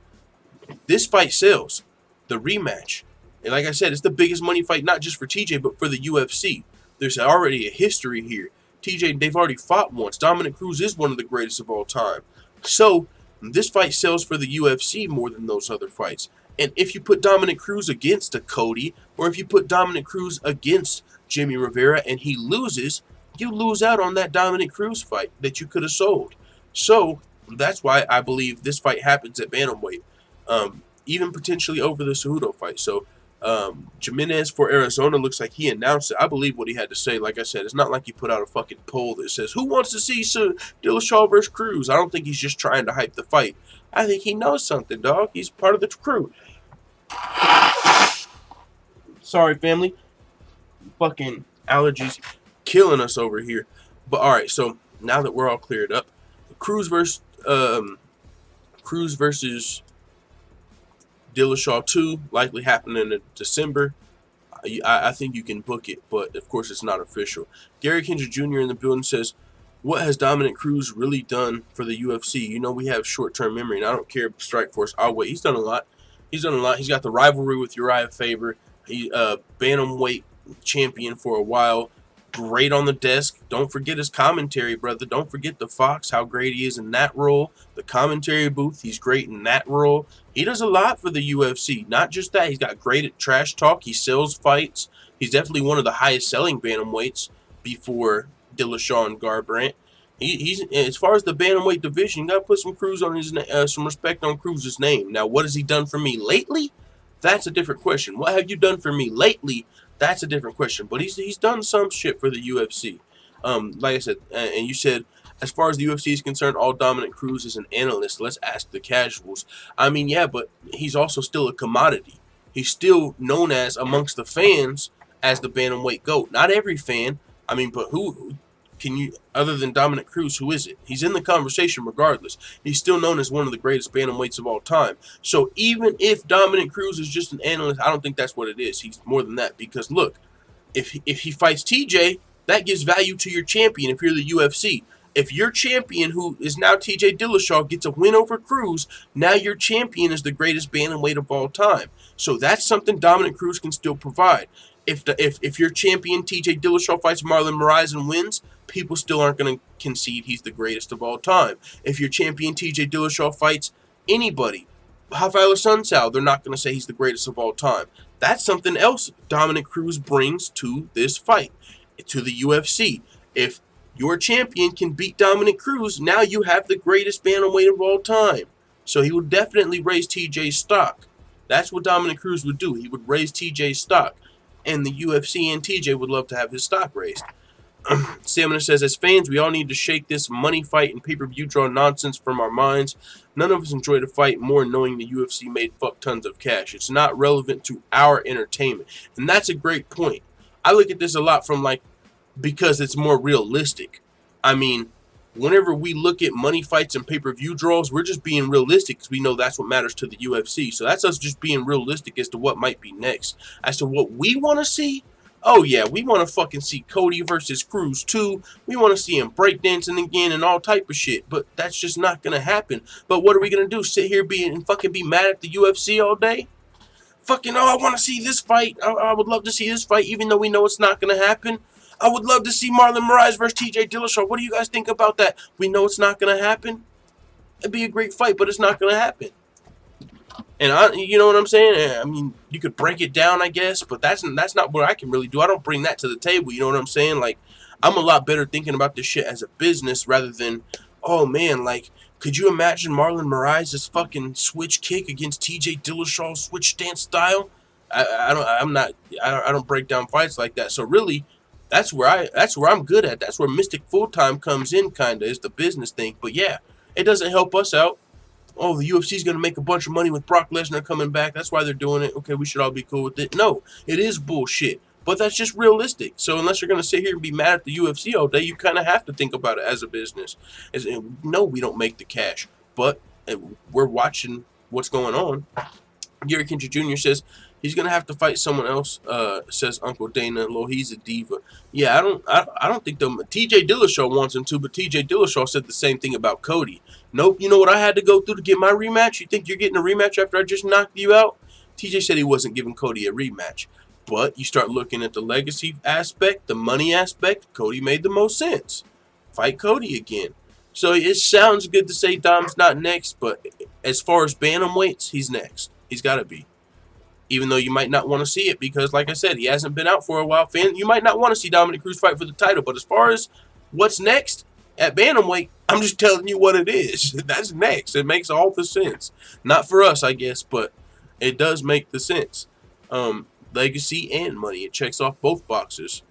this fight sells. The rematch. And like I said, it's the biggest money fight, not just for TJ, but for the UFC. There's already a history here. TJ, they've already fought once. Dominick Cruz is one of the greatest of all time. So, this fight sells for the UFC more than those other fights. And if you put Dominick Cruz against a Cody, or if you put Dominick Cruz against Jimmy Rivera and he loses, you lose out on that Dominick Cruz fight that you could have sold. So, that's why I believe this fight happens at bantamweight. Even potentially over the Cejudo fight. So, Jimenez for Arizona looks like he announced it. I believe what he had to say. Like I said, it's not like he put out a fucking poll that says, who wants to see Dillashaw versus Cruz? I don't think he's just trying to hype the fight. I think he knows something, dog. He's part of the crew. Sorry, family. Fucking allergies killing us over here. But alright, so now that we're all cleared up, Cruz versus Dillashaw 2, likely happening in December. I think you can book it, but of course it's not official. Gary Kendrick Jr. in the building says, what has Dominick Cruz really done for the UFC? We have short-term memory, and I don't care if Strikeforce, I'll wait. He's done a lot. He's got the rivalry with Uriah Faber. He bantamweight champion for a while. Great on the desk. Don't forget his commentary, brother. Don't forget the Fox, how great he is in that role. The commentary booth, he's great in that role. He does a lot for the UFC. Not just that, he's got great at trash talk. He sells fights. He's definitely one of the highest selling bantamweights before Dillashaw and Garbrandt. He's as far as the bantamweight division, you gotta put some some respect on Cruz's name. Now, what has he done for me lately? That's a different question. What have you done for me lately? That's a different question. But he's done some shit for the UFC. Like I said, and you said, as far as the UFC is concerned, all Dominick Cruz is an analyst. Let's ask the casuals. I mean, yeah, but he's also still a commodity. He's still known as, amongst the fans, as the bantamweight GOAT. Not every fan. I mean, but who can you, other than Dominick Cruz, who is it? He's in the conversation regardless. He's still known as one of the greatest bantamweights of all time. So even if Dominick Cruz is just an analyst, I don't think that's what it is. He's more than that. Because look, if he fights TJ, that gives value to your champion if you're the UFC. If your champion, who is now TJ Dillashaw, gets a win over Cruz, now your champion is the greatest bantamweight of all time. So that's something Dominick Cruz can still provide. If your champion TJ Dillashaw fights Marlon Moraes and wins, people still aren't going to concede he's the greatest of all time. If your champion TJ Dillashaw fights anybody, Rafael Sunsao, they're not going to say he's the greatest of all time. That's something else Dominick Cruz brings to this fight, to the UFC. If your champion can beat Dominick Cruz, now you have the greatest bantamweight of all time. So he would definitely raise TJ's stock. That's what Dominick Cruz would do. He would raise TJ's stock. And the UFC and TJ would love to have his stock raised. Stamina says, as fans, we all need to shake this money fight and pay-per-view draw nonsense from our minds. None of us enjoy the fight more knowing the UFC made fuck tons of cash. It's not relevant to our entertainment. And that's a great point. I look at this a lot from because it's more realistic. I mean, whenever we look at money fights and pay-per-view draws, we're just being realistic because we know that's what matters to the UFC. So that's us just being realistic as to what might be next. As to what we want to see, oh yeah, we want to fucking see Cody versus Cruz too. We want to see him breakdancing again and all type of shit. But that's just not going to happen. But what are we going to do? Sit here and fucking be mad at the UFC all day? Fucking, I want to see this fight. I would love to see this fight even though we know it's not going to happen. I would love to see Marlon Moraes versus TJ Dillashaw. What do you guys think about that? We know it's not going to happen. It'd be a great fight, but it's not going to happen. And you know what I'm saying? I mean, you could break it down, I guess, but that's not what I can really do. I don't bring that to the table. You know what I'm saying? Like, I'm a lot better thinking about this shit as a business rather than, oh man, like, could you imagine Marlon Moraes' fucking switch kick against T.J. Dillashaw's switch stance style? I don't break down fights like that. So really, that's where I'm good at. That's where Mystic Full Time comes in, kinda, is the business thing. But yeah, it doesn't help us out. Oh, the UFC's going to make a bunch of money with Brock Lesnar coming back. That's why they're doing it. Okay, we should all be cool with it. No, it is bullshit. But that's just realistic. So unless you're going to sit here and be mad at the UFC all day, you kind of have to think about it as a business. No, we don't make the cash. But we're watching what's going on. Gary Kincher Jr. says he's gonna have to fight someone else. Says Uncle Dana. Lord, he's a diva. Yeah, I don't think T.J. Dillashaw wants him to, but T.J. Dillashaw said the same thing about Cody. Nope. You know what I had to go through to get my rematch? You think you're getting a rematch after I just knocked you out? T.J. said he wasn't giving Cody a rematch. But you start looking at the legacy aspect, the money aspect. Cody made the most sense. Fight Cody again. So it sounds good to say Dom's not next, but as far as bantamweights, he's next. He's got to be. Even though you might not want to see it because, like I said, he hasn't been out for a while. You might not want to see Dominick Cruz fight for the title. But as far as what's next at bantamweight, I'm just telling you what it is. That's next. It makes all the sense. Not for us, I guess, but it does make the sense. Legacy and money. It checks off both boxes.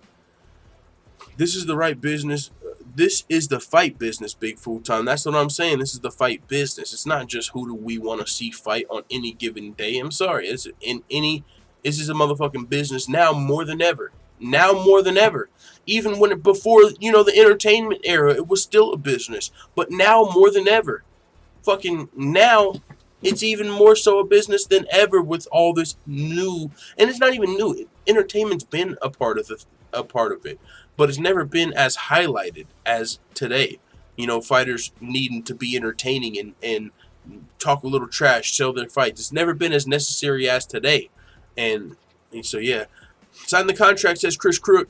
This is the right business. This is the fight business, Big Full Time. That's what I'm saying. This is the fight business. It's not just who do we want to see fight on any given day. I'm sorry. This is a motherfucking business now more than ever. Now more than ever. Even before, the entertainment era, it was still a business. But now more than ever. Fucking now, it's even more so a business than ever with all this new, and it's not even new. Entertainment's been a part of it. But it's never been as highlighted as today. Fighters needing to be entertaining and talk a little trash, sell their fights. It's never been as necessary as today. And so, yeah. Sign the contract, says Chris Crook.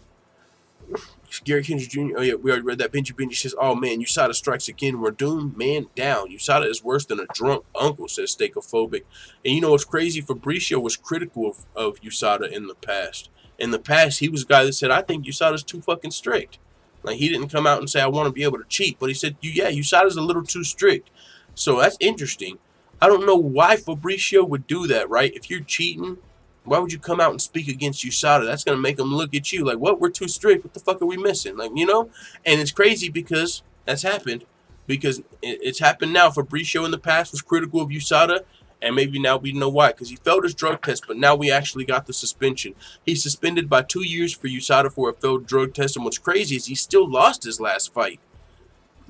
Gary Kincher Jr. Oh, yeah, we already read that. Benji says, oh, man, USADA strikes again. We're doomed, man, down. USADA is worse than a drunk uncle, says Steakophobic. And you know what's crazy? Fabricio was critical of USADA in the past. In the past, he was a guy that said, I think USADA's too fucking strict. Like, he didn't come out and say, I want to be able to cheat. But he said, yeah, USADA's a little too strict. So that's interesting. I don't know why Fabricio would do that, right? If you're cheating, why would you come out and speak against USADA? That's going to make them look at you like, what? We're too strict. What the fuck are we missing? Like, And it's crazy because that's happened. Because it's happened now. Fabricio in the past was critical of USADA. And maybe now we know why. Because he failed his drug test, but now we actually got the suspension. He's suspended by 2 years for USADA for a failed drug test. And what's crazy is he still lost his last fight.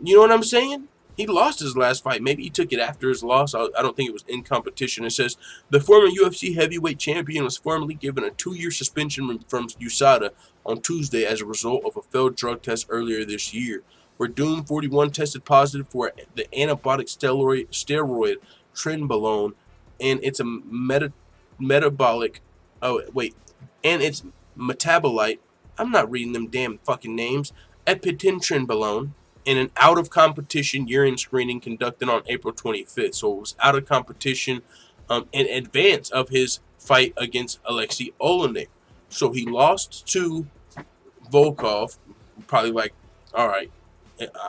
You know what I'm saying? He lost his last fight. Maybe he took it after his loss. I don't think it was in competition. It says, the former UFC heavyweight champion was formally given a 2-year suspension from USADA on Tuesday as a result of a failed drug test earlier this year. Werdum, 41, tested positive for the antibiotic steroid trenbolone, and it's a metabolic. Oh wait, and its metabolite. I'm not reading them damn fucking names. Epitrenbolone in an out of competition urine screening conducted on April 25th. So it was out of competition in advance of his fight against Alexei Olenek. So he lost to Volkov. Probably like, all right,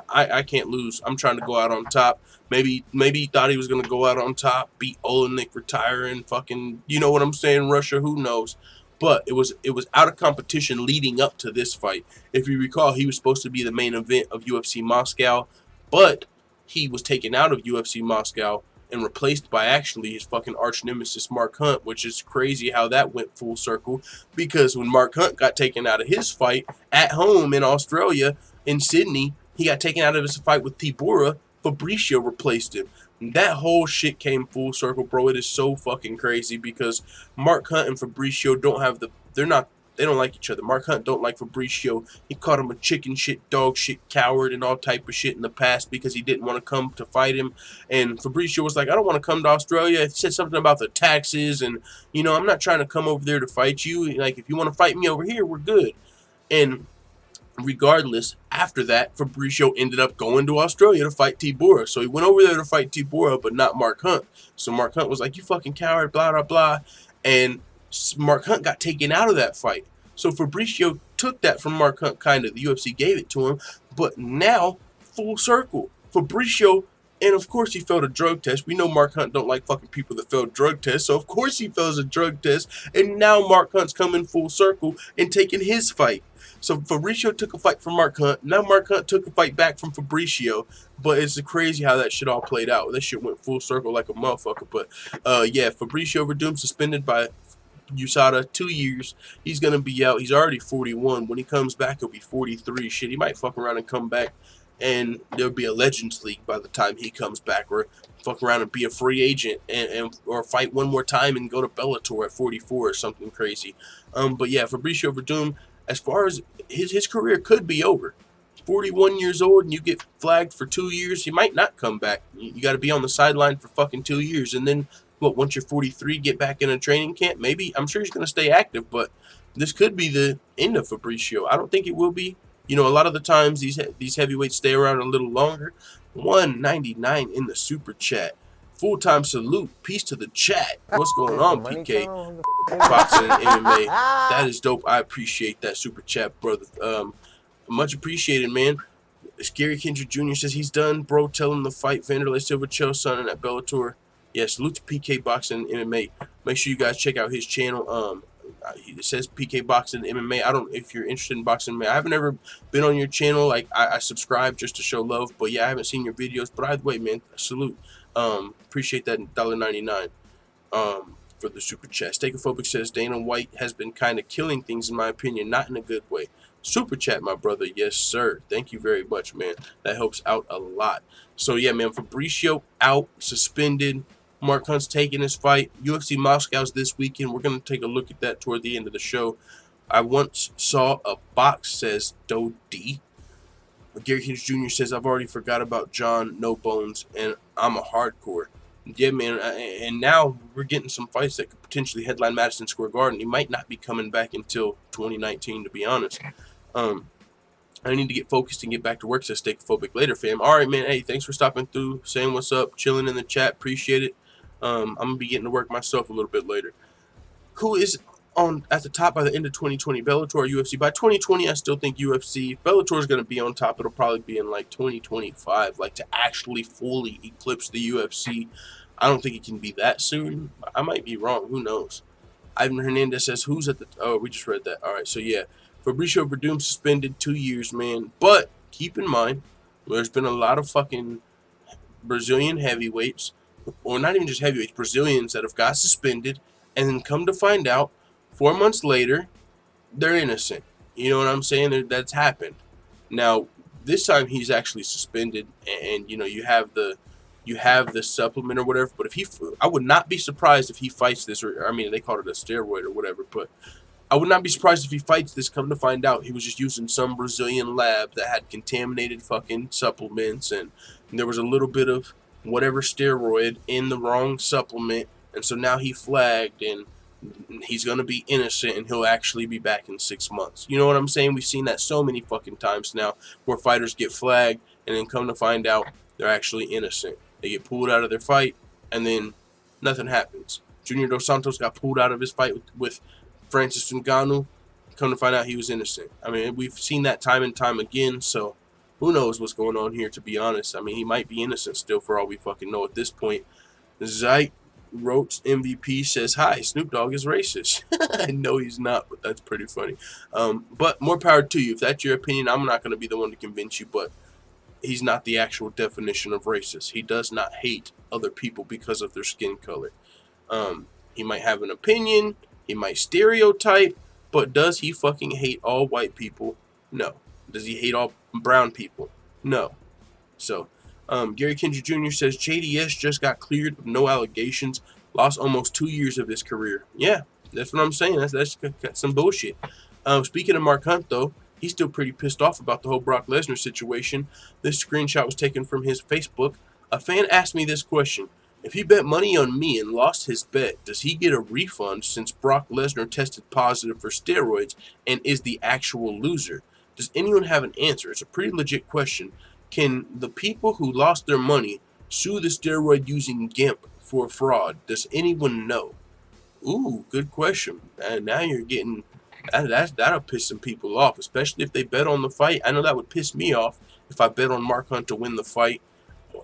I can't lose. I'm trying to go out on top. Maybe he thought he was going to go out on top, beat Olenek, retire, and fucking, you know what I'm saying, Russia, who knows. But it was out of competition leading up to this fight. If you recall, he was supposed to be the main event of UFC Moscow, but he was taken out of UFC Moscow and replaced by actually his fucking arch nemesis Mark Hunt, which is crazy how that went full circle, because when Mark Hunt got taken out of his fight at home in Australia, in Sydney, he got taken out of his fight with Tibura. Fabricio replaced him. That whole shit came full circle, bro. It is so fucking crazy because Mark Hunt and Fabricio they don't like each other. Mark Hunt don't like Fabricio. He called him a chicken shit, dog shit, coward, and all type of shit in the past because he didn't want to come to fight him. And Fabricio was like, I don't want to come to Australia. He said something about the taxes and, I'm not trying to come over there to fight you. Like, if you want to fight me over here, we're good. And regardless, after that, Fabricio ended up going to Australia to fight Tibura. So he went over there to fight Tibura, but not Mark Hunt. So Mark Hunt was like, you fucking coward, blah, blah, blah. And Mark Hunt got taken out of that fight. So Fabricio took that from Mark Hunt, kind of. The UFC gave it to him. But now, full circle. Fabricio, and of course he failed a drug test. We know Mark Hunt don't like fucking people that fail drug tests. So of course he fails a drug test. And now Mark Hunt's coming full circle and taking his fight. So Fabricio took a fight from Mark Hunt. Now Mark Hunt took a fight back from Fabricio. But it's crazy how that shit all played out. That shit went full circle like a motherfucker. But yeah, Fabricio Werdum suspended by USADA 2 years. He's gonna be out. He's already 41. When he comes back, he'll be 43. Shit, he might fuck around and come back, and there'll be a Legends League by the time he comes back, or fuck around and be a free agent, and or fight one more time and go to Bellator at 44 or something crazy. But yeah, Fabricio Werdum, as far as his career could be over. 41 years old and you get flagged for 2 years, you might not come back. You got to be on the sideline for fucking 2 years, and then what, once you're 43, get back in a training camp? Maybe. I'm sure he's going to stay active, but this could be the end of Fabricio. I don't think it will be. You know, a lot of the times these heavyweights stay around a little longer. 199 in the super chat. Full-time salute. Peace to the chat. What's going on, PK? Boxing and MMA. That is dope. I appreciate that super chat, brother. Much appreciated, man. Scary Kendrick Jr. says he's done. Bro, tell him to fight Vanderlei Silva, Chael Sonnen at Bellator. Yeah, salute to PK Boxing and MMA. Make sure you guys check out his channel. It says PK Boxing and MMA. I don't, if you're interested in boxing MMA. I haven't ever been on your channel. Like, I subscribe just to show love. But yeah, I haven't seen your videos. But either way, man, salute. Appreciate that $1.99 for the super chat. Steakophobic says Dana White has been kind of killing things, in my opinion, not in a good way. Super chat, my brother. Yes, sir. Thank you very much, man. That helps out a lot. So yeah, man, Fabricio out, suspended. Mark Hunt's taking his fight. UFC Moscow's this weekend. We're going to take a look at that toward the end of the show. I once saw a box, says Do D. Gary Hughes Jr. says, I've already forgot about John No Bones, and I'm a hardcore. Yeah, man, and now we're getting some fights that could potentially headline Madison Square Garden. He might not be coming back until 2019, to be honest. I need to get focused and get back to work, says Steakophobic later, fam. All right, man, hey, thanks for stopping through, saying what's up, chilling in the chat. Appreciate it. I'm going to be getting to work myself a little bit later. Who is on at the top by the end of 2020? Bellator or UFC? By 2020, I still think UFC. Bellator is going to be on top. It'll probably be in like 2025, like to actually fully eclipse the UFC. I don't think it can be that soon. I might be wrong. Who knows? Ivan Hernandez says, who's at the... Oh, we just read that. All right, so yeah. Fabricio Werdum suspended 2 years, man. But keep in mind, there's been a lot of fucking Brazilian heavyweights, or not even just heavyweights, Brazilians that have got suspended, and then come to find out 4 months later, they're innocent. You know what I'm saying? That's happened. Now, this time he's actually suspended, and you know, you have the supplement or whatever. But I would not be surprised if he fights this, or I mean, they called it a steroid or whatever. But I would not be surprised if he fights this. Come to find out, he was just using some Brazilian lab that had contaminated fucking supplements, and there was a little bit of whatever steroid in the wrong supplement, and so now he flagged, and he's gonna be innocent, and he'll actually be back in 6 months. You know what I'm saying? We've seen that so many fucking times now, where fighters get flagged, and then come to find out they're actually innocent. They get pulled out of their fight, and then nothing happens. Junior Dos Santos got pulled out of his fight with Francis Ngannou. Come to find out he was innocent. I mean, we've seen that time and time again, so who knows what's going on here, to be honest. I mean, he might be innocent still for all we fucking know at this point. Zeit Rotes MVP says, hi, Snoop Dogg is racist. I know he's not, but that's pretty funny. But more power to you. If that's your opinion, I'm not going to be the one to convince you, but he's not the actual definition of racist. He does not hate other people because of their skin color. He might have an opinion, he might stereotype, but does he fucking hate all white people? No. Does he hate all brown people? No. So, Gary Kendrick Jr. says, JDS just got cleared with no allegations, lost almost 2 years of his career. Yeah, that's what I'm saying. That's some bullshit. Speaking of Mark Hunt, though, he's still pretty pissed off about the whole Brock Lesnar situation. This screenshot was taken from his Facebook. A fan asked me this question. If he bet money on me and lost his bet, does he get a refund since Brock Lesnar tested positive for steroids and is the actual loser? Does anyone have an answer? It's a pretty legit question. Can the people who lost their money sue the steroid-using gimp for fraud? Does anyone know? Ooh, good question. And now you're getting... That'll piss some people off, especially if they bet on the fight. I know that would piss me off if I bet on Mark Hunt to win the fight,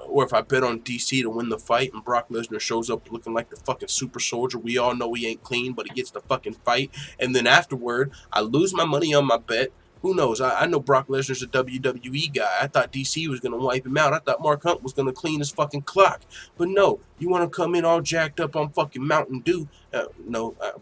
or if I bet on DC to win the fight and Brock Lesnar shows up looking like the fucking super soldier. We all know he ain't clean, but he gets the fucking fight. And then afterward, I lose my money on my bet. Who knows? I know Brock Lesnar's a WWE guy. I thought DC was going to wipe him out. I thought Mark Hunt was going to clean his fucking clock. But no, you want to come in all jacked up on fucking Mountain Dew.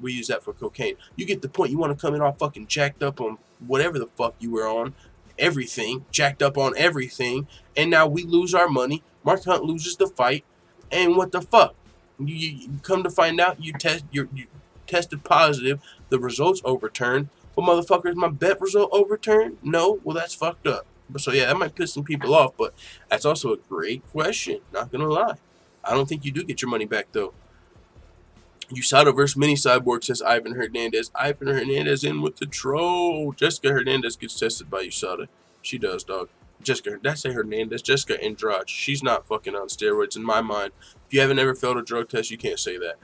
We use that for cocaine. You get the point. You want to come in all fucking jacked up on whatever the fuck you were on. Everything. Jacked up on everything. And now we lose our money. Mark Hunt loses the fight. And what the fuck? You come to find out you tested positive. The results overturned. Well, motherfucker, is my bet result overturned? No? Well, that's fucked up. So, yeah, that might piss some people off, but that's also a great question. Not gonna lie. I don't think you do get your money back, though. USADA versus Mini Cyborg, says Ivan Hernandez. Ivan Hernandez in with the troll. Jessica Hernandez gets tested by USADA. She does, dog. Did I say Hernandez? Jessica Andrade. She's not fucking on steroids in my mind. If you haven't ever failed a drug test, you can't say that.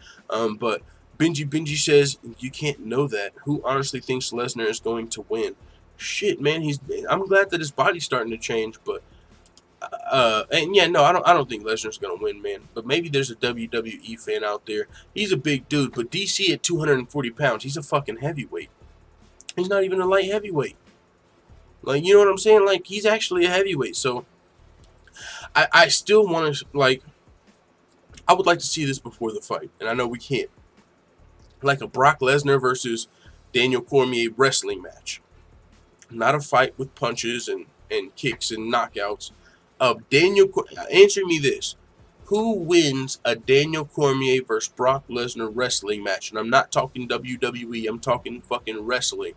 But Benji says, you can't know that. Who honestly thinks Lesnar is going to win? Shit, man. I'm glad that his body's starting to change, but and yeah, no, I don't think Lesnar's gonna win, man. But maybe there's a WWE fan out there. He's a big dude, but DC at 240 pounds, he's a fucking heavyweight. He's not even a light heavyweight. Like, you know what I'm saying? Like, he's actually a heavyweight. So I still want to, like, I would like to see this before the fight, and I know we can't. Like a Brock Lesnar versus Daniel Cormier wrestling match. Not a fight with punches and kicks and knockouts. Answer me this. Who wins a Daniel Cormier versus Brock Lesnar wrestling match? And I'm not talking WWE. I'm talking fucking wrestling.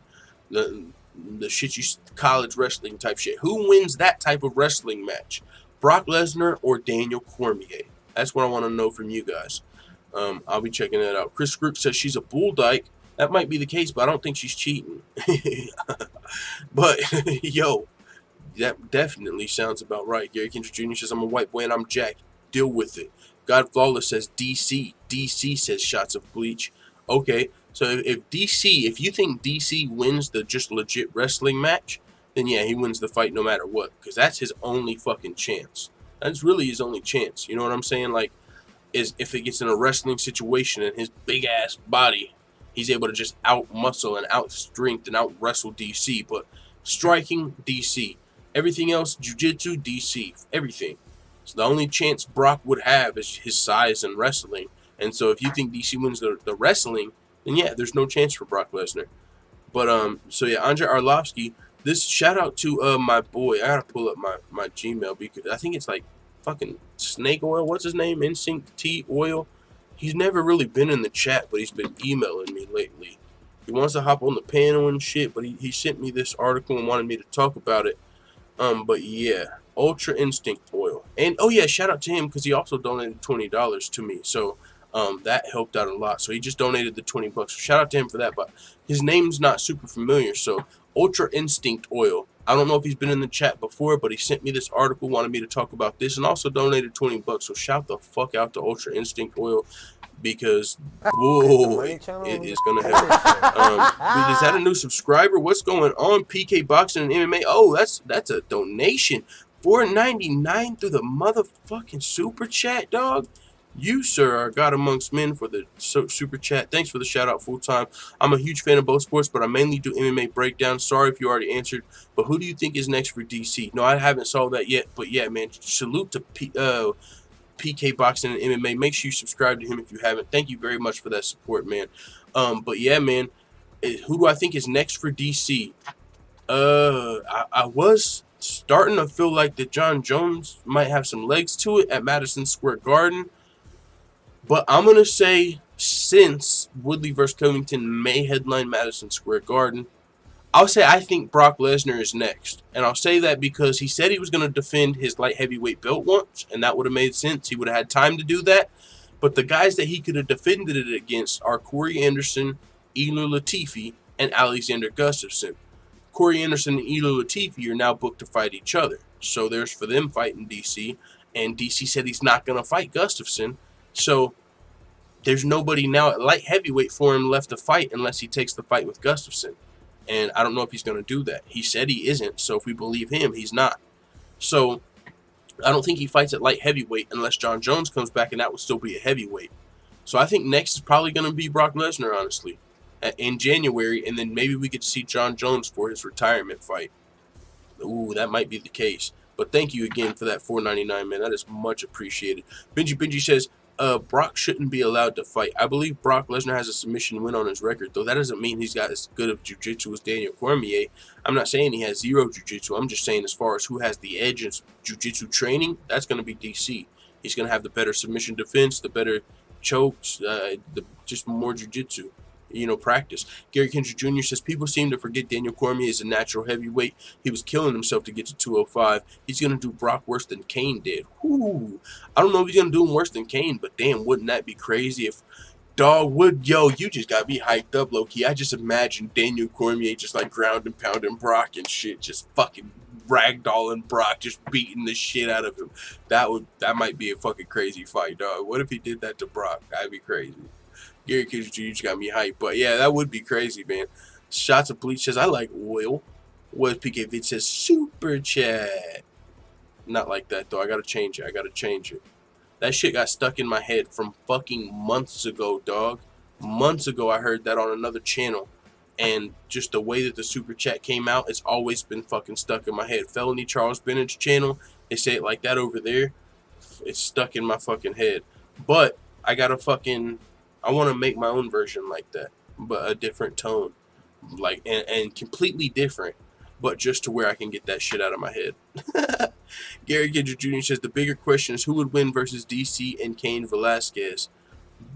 The shit college wrestling type shit. Who wins that type of wrestling match? Brock Lesnar or Daniel Cormier? That's what I want to know from you guys. I'll be checking that out. Chris Crook says she's a bull dyke. That might be the case, but I don't think she's cheating. But, yo, that definitely sounds about right. Gary Kendrick Jr. says, I'm a white boy and I'm Jack. Deal with it. God Flawless says DC. DC says shots of bleach. Okay, so if you think DC wins the just legit wrestling match, then yeah, he wins the fight no matter what. Because that's his only fucking chance. That's really his only chance. You know what I'm saying? Like, is if it gets in a wrestling situation and his big ass body, he's able to just out muscle and out strength and out wrestle DC. But striking, DC. Everything else, jiu-jitsu, DC. Everything. So the only chance Brock would have is his size and wrestling. And so if you think DC wins the wrestling, then yeah, there's no chance for Brock Lesnar. But so yeah, Andrei Arlovski. This shout out to my boy. I gotta pull up my Gmail because I think it's like fucking Snake Oil. What's his name? Instinct T Oil. He's never really been in the chat, but he's been emailing me lately. He wants to hop on the panel and shit, but he sent me this article and wanted me to talk about it. But yeah, Ultra Instinct Oil. And oh yeah, shout out to him because he also donated $20 to me. So that helped out a lot. So he just donated the $20. So shout out to him for that. But his name's not super familiar. So Ultra Instinct Oil. I don't know if he's been in the chat before, but he sent me this article, wanted me to talk about this, and also donated $20. So shout the fuck out to Ultra Instinct Oil because whoa, it is gonna help. Is that a new subscriber? What's going on? PK Boxing and MMA. Oh, that's a donation. $4.99 through the motherfucking super chat, dog. You, sir, are God amongst men for the super chat. Thanks for the shout out, full time. I'm a huge fan of both sports, but I mainly do MMA breakdowns. Sorry if you already answered, but who do you think is next for DC? No, I haven't solved that yet, but yeah, man, salute to PK Boxing and MMA. Make sure you subscribe to him if you haven't. Thank you very much for that support, man. But yeah, man, who do I think is next for DC? I was starting to feel like that John Jones might have some legs to it at Madison Square Garden. But I'm going to say, since Woodley vs. Covington may headline Madison Square Garden, I'll say I think Brock Lesnar is next. And I'll say that because he said he was going to defend his light heavyweight belt once, and that would have made sense. He would have had time to do that. But the guys that he could have defended it against are Corey Anderson, Ilir Latifi, and Alexander Gustafsson. Corey Anderson and Elo Latifi are now booked to fight each other. So there's for them fighting DC. And DC said he's not going to fight Gustafsson. So there's nobody now at light heavyweight for him left to fight unless he takes the fight with Gustafsson. And I don't know if he's going to do that. He said he isn't. So if we believe him, he's not. So I don't think he fights at light heavyweight unless John Jones comes back, and that would still be a heavyweight. So I think next is probably going to be Brock Lesnar, honestly, in January, and then maybe we could see John Jones for his retirement fight. Ooh, that might be the case. But thank you again for that $4.99, man. That is much appreciated. Benji says, Brock shouldn't be allowed to fight. I believe Brock Lesnar has a submission win on his record, though that doesn't mean he's got as good of jiu-jitsu as Daniel Cormier. I'm not saying he has zero jiu-jitsu. I'm just saying as far as who has the edge in jiu-jitsu training, that's going to be DC. He's going to have the better submission defense, the better chokes, just more jiu-jitsu, practice. Gary Kendrick Jr. says, people seem to forget Daniel Cormier is a natural heavyweight. He was killing himself to get to 205. He's going to do Brock worse than Kane did. Ooh. I don't know if he's going to do him worse than Kane, but damn, wouldn't that be crazy if you just got me hyped up, low-key. I just imagined Daniel Cormier just like ground and pounding Brock and shit, just fucking ragdolling Brock, just beating the shit out of him. That might be a fucking crazy fight, dog. What if he did that to Brock? That'd be crazy. Gary Kendrick Jr. just got me hyped, but yeah, that would be crazy, man. Shots of Bleach says, I like oil. What PK Vid says, super chat. Not like that, though. I gotta change it. That shit got stuck in my head from fucking months ago, dog. Months ago, I heard that on another channel. And just the way that the super chat came out, it's always been fucking stuck in my head. Felony Charles Bennett's channel, they say it like that over there. It's stuck in my fucking head. But I want to make my own version like that, but a different tone, like and completely different, but just to where I can get that shit out of my head. Gary Kendrick Jr. says the bigger question is who would win versus DC and Cain Velasquez.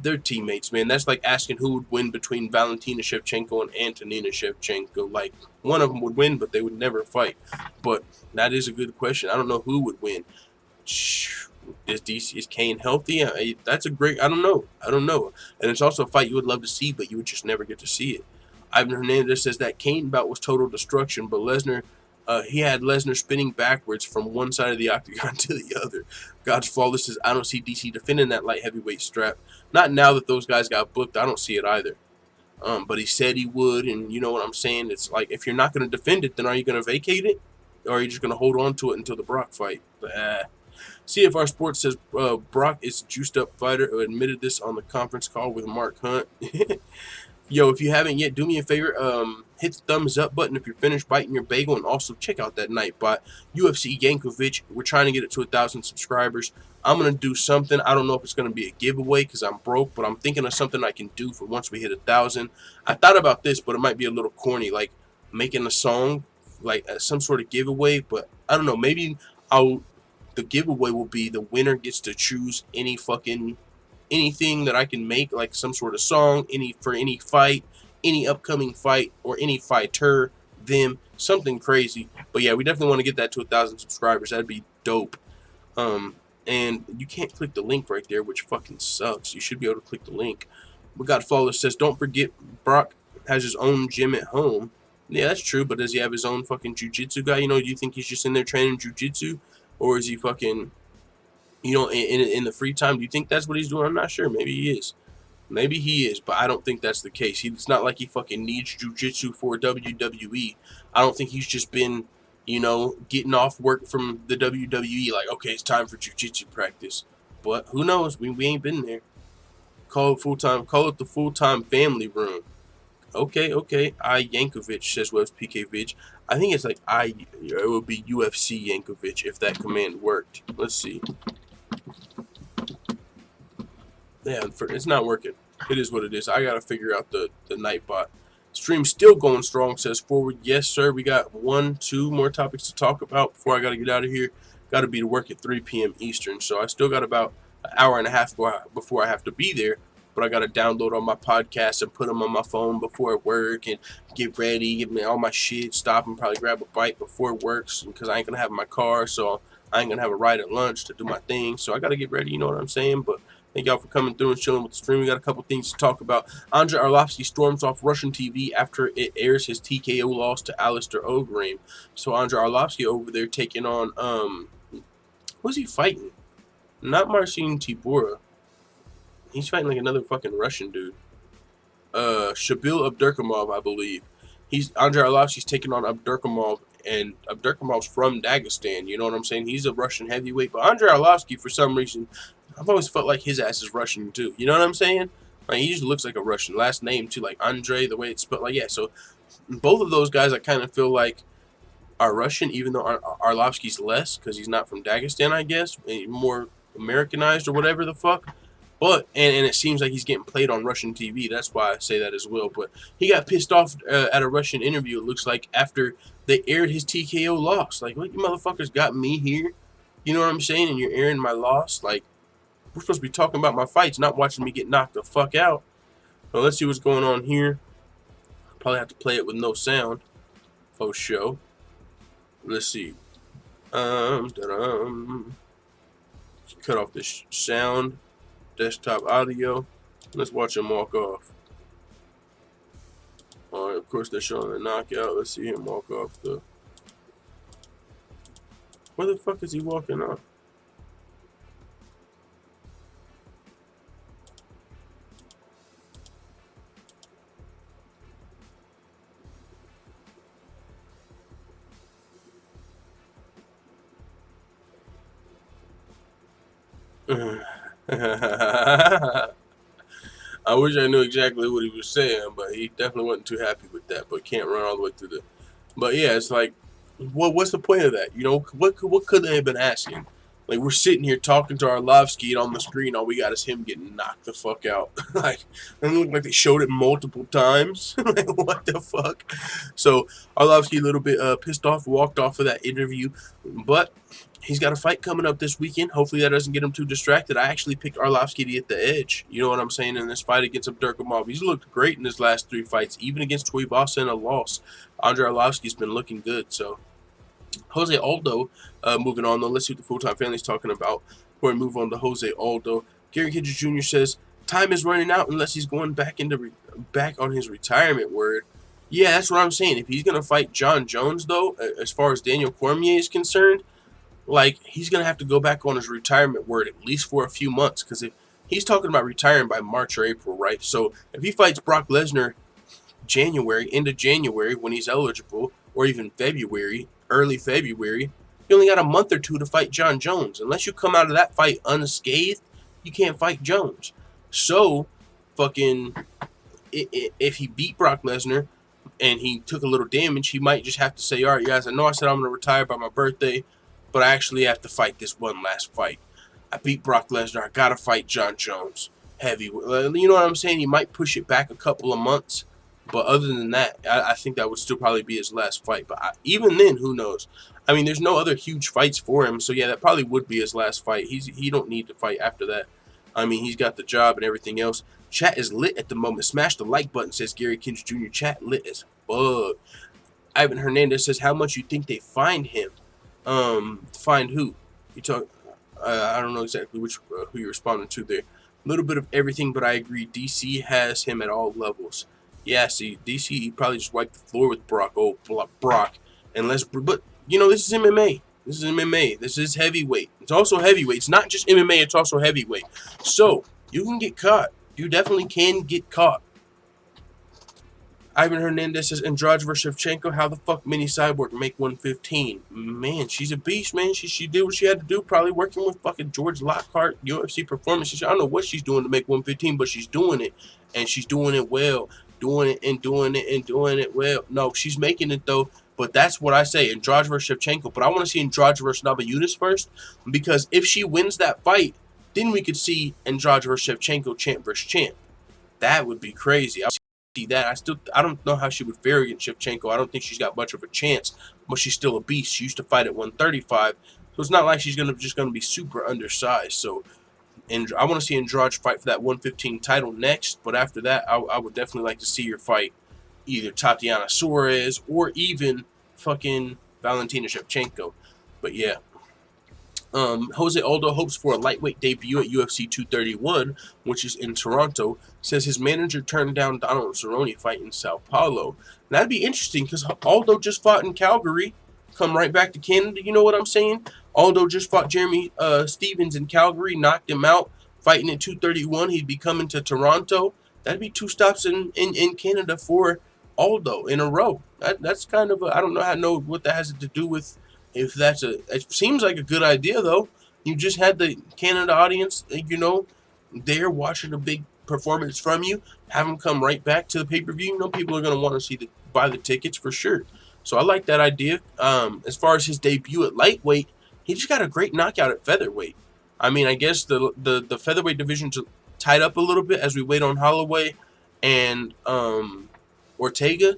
They're teammates, man. That's like asking who would win between Valentina Shevchenko and Antonina Shevchenko. Like, one of them would win, but they would never fight. But that is a good question. I don't know who would win. Is Cain healthy? That's a great. I don't know. And it's also a fight you would love to see, but you would just never get to see it. Ivan Hernandez says that Cain bout was total destruction, but Lesnar, he had Lesnar spinning backwards from one side of the octagon to the other. God's Flawless says, I don't see DC defending that light heavyweight strap. Not now that those guys got booked. I don't see it either. But he said he would, and you know what I'm saying? It's like, if you're not going to defend it, then are you going to vacate it? Or are you just going to hold on to it until the Brock fight? CFR Sports says Brock is a juiced-up fighter who admitted this on the conference call with Mark Hunt. Yo, if you haven't yet, do me a favor. Hit the thumbs up button if you're finished biting your bagel, and also check out that Nightbot. UFC Yankovic, we're trying to get it to 1,000 subscribers. I'm going to do something. I don't know if it's going to be a giveaway because I'm broke, but I'm thinking of something I can do for once we hit 1,000. I thought about this, but it might be a little corny, like making a song, like some sort of giveaway, but I don't know. Maybe the giveaway will be the winner gets to choose anything that I can make, like some sort of song, for any fight, any upcoming fight, or any fighter, something crazy. But yeah, we definitely want to get that to 1,000 subscribers. That'd be dope. And you can't click the link right there, which fucking sucks. You should be able to click the link. We got Flawless says, don't forget Brock has his own gym at home. Yeah, that's true, but does he have his own fucking jiu-jitsu guy? Do you think he's just in there training jiu-jitsu? Or is he fucking, in the free time? Do you think that's what he's doing? I'm not sure. Maybe he is. But I don't think that's the case. It's not like he fucking needs jiu-jitsu for WWE. I don't think he's just been, getting off work from the WWE like, okay, it's time for jiu-jitsu practice. But who knows? We ain't been there. Call it the full-time family room. Okay. I Yankovic says, well, it's PK Vidge. I think it's like it would be UFC Yankovic if that command worked. Let's see. Yeah, it's not working. It is what it is. I got to figure out the Nightbot. Stream still going strong, says Forward. Yes, sir. We got 2 more topics to talk about before I got to get out of here. Got to be to work at 3 p.m. Eastern. So I still got about an hour and a half before I have to be there. But I got to download all my podcasts and put them on my phone before work and get ready, get me all my shit, stop and probably grab a bite before it works because I ain't going to have my car. So I ain't going to have a ride at lunch to do my thing. So I got to get ready, you know what I'm saying? But Thank y'all for coming through and chilling with the stream. We got a couple things to talk about. Andrei Arlovski storms off Russian TV after it airs his TKO loss to Alistair Overeem. So Andrei Arlovski over there taking on who's he fighting? Not Marcin Tybura. He's fighting like another fucking Russian dude. Shabil Abdurkhamov, I believe. Andrei Arlovski's taking on Abdurkhamov, and Abdurkhamov's from Dagestan. You know what I'm saying? He's a Russian heavyweight, but Andrei Arlovski, for some reason, I've always felt like his ass is Russian too. You know what I'm saying? Like, he just looks like a Russian. Last name too, like Andrei, the way it's spelled. Like, yeah. So both of those guys, I kind of feel like are Russian, even though Arlovski's less because he's not from Dagestan, I guess, more Americanized or whatever the fuck. But, and it seems like he's getting played on Russian TV. That's why I say that as well. But he got pissed off at a Russian interview, it looks like, after they aired his TKO loss. Like, what, you motherfuckers got me here? You know what I'm saying? And you're airing my loss? Like, we're supposed to be talking about my fights, not watching me get knocked the fuck out. So let's see what's going on here. Probably have to play it with no sound. For show. Let's see. Cut off this sound. Desktop audio. Let's watch him walk off. Alright, of course they're showing the knockout. Let's see him walk off the... Where the fuck is he walking off? I wish I knew exactly what he was saying, but he definitely wasn't too happy with that. But can't run all the way through the. But yeah, it's like, what's the point of that? You know, what could they have been asking? Like, we're sitting here talking to Arlovski, and on the screen, all we got is him getting knocked the fuck out. Like, it looked like they showed it multiple times. Like, what the fuck? So Arlovski a little bit pissed off, walked off of that interview, but he's got a fight coming up this weekend. Hopefully that doesn't get him too distracted. I actually picked Arlovski to get the edge. You know what I'm saying? In this fight against Abdurkhamov. He's looked great in his last 3 fights, even against Tuivasa in a loss. Andrei Arlovski's been looking good. So Jose Aldo, moving on though. Let's see what the full-time family's talking about before we move on to Jose Aldo. Gary Kiddridge Jr. says, time is running out unless he's going back on his retirement word. Yeah, that's what I'm saying. If he's going to fight John Jones, though, as far as Daniel Cormier is concerned, like, he's going to have to go back on his retirement word at least for a few months. Because if he's talking about retiring by March or April, right? So if he fights Brock Lesnar January, end of January, when he's eligible, or even February, early February, you only got a month or 2 to fight John Jones. Unless you come out of that fight unscathed, you can't fight Jones. So, fucking, if he beat Brock Lesnar and he took a little damage, he might just have to say, all right, guys, I know I said I'm going to retire by my birthday, but I actually have to fight this one last fight. I beat Brock Lesnar. I got to fight John Jones. Heavyweight. You know what I'm saying? He might push it back a couple of months. But other than that, I think that would still probably be his last fight. But even then, who knows? I mean, there's no other huge fights for him. So, yeah, that probably would be his last fight. He don't need to fight after that. I mean, he's got the job and everything else. Chat is lit at the moment. Smash the like button, says Gary Kiddridge Jr. Chat lit as fuck. Ivan Hernandez says, how much you think they fined him? Find who? You talk. I don't know exactly which who you're responding to there. A little bit of everything, but I agree. DC has him at all levels. Yeah, see, DC he probably just wiped the floor with Brock. Oh, Brock. But you know, this is MMA. This is MMA. This is heavyweight. It's also heavyweight. It's not just MMA. It's also heavyweight. So you can get caught. You definitely can get caught. Ivan Hernandez says, Andrade versus Shevchenko, how the fuck Mini Cyborg make 115? Man, she's a beast, man. She did what she had to do, probably working with fucking George Lockhart, UFC Performance. I don't know what she's doing to make 115, but she's doing it. And she's doing it well. Doing it and doing it and doing it well. No, she's making it, though. But that's what I say, Andrade versus Shevchenko. But I want to see Andrade versus Namajunas first. Because if she wins that fight, then we could see Andrade versus Shevchenko, champ versus champ. That would be crazy. That I don't know how she would fare against Shevchenko. I don't think she's got much of a chance, but she's still a beast. She used to fight at 135, so it's not like she's just gonna be super undersized. So, and I want to see Andrade fight for that 115 title next. But after that, I would definitely like to see her fight either Tatiana Suarez or even fucking Valentina Shevchenko. But yeah, Jose Aldo hopes for a lightweight debut at UFC 231, which is in Toronto. Says his manager turned down Donald Cerrone fight in Sao Paulo. And that'd be interesting because Aldo just fought in Calgary. Come right back to Canada, you know what I'm saying? Aldo just fought Jeremy Stevens in Calgary, knocked him out. Fighting at 231, he'd be coming to Toronto. That'd be 2 stops in Canada for Aldo in a row. That's kind of I don't know what that has to do with. If that's it seems like a good idea though. You just had the Canada audience, there watching a big performance from you. Have them come right back to the pay-per-view. You know, people are gonna want to buy the tickets for sure. So I like that idea. As far as his debut at lightweight, he just got a great knockout at featherweight. I mean, I guess the featherweight division's tied up a little bit as we wait on Holloway and Ortega.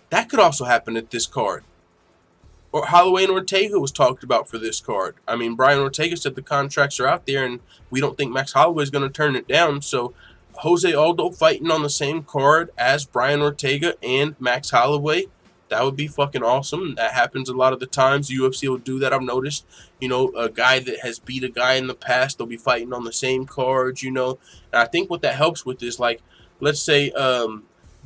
That could also happen at this card. Or Holloway and Ortega was talked about for this card. I mean, Brian Ortega said the contracts are out there, and we don't think Max Holloway is going to turn it down. So Jose Aldo fighting on the same card as Brian Ortega and Max Holloway, that would be fucking awesome. That happens a lot of the times. The UFC will do that, I've noticed. A guy that has beat a guy in the past, they'll be fighting on the same cards, And I think what that helps with is, like, let's say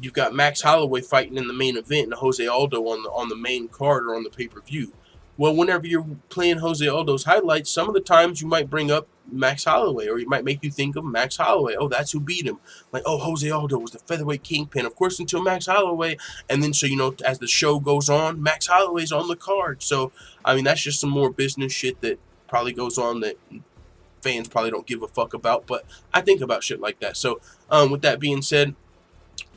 you've got Max Holloway fighting in the main event and Jose Aldo on the main card or on the pay-per-view. Well, whenever you're playing Jose Aldo's highlights, some of the times you might bring up Max Holloway, or it might make you think of Max Holloway. Oh, that's who beat him. Like, oh, Jose Aldo was the featherweight kingpin, of course, until Max Holloway. And then, so, as the show goes on, Max Holloway's on the card. So, I mean, that's just some more business shit that probably goes on that fans probably don't give a fuck about. But I think about shit like that. So, with that being said,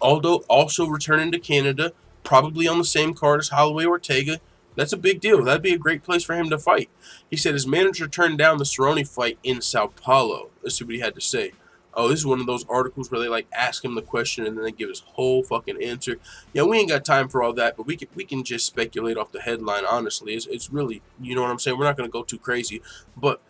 Aldo also returning to Canada, probably on the same card as Holloway Ortega. That's a big deal. That'd be a great place for him to fight. He said his manager turned down the Cerrone fight in Sao Paulo. Let's see what he had to say. Oh, this is one of those articles where they ask him the question and then they give his whole fucking answer. Yeah, we ain't got time for all that, but we can just speculate off the headline. Honestly, it's really, you know what I'm saying. We're not gonna go too crazy, but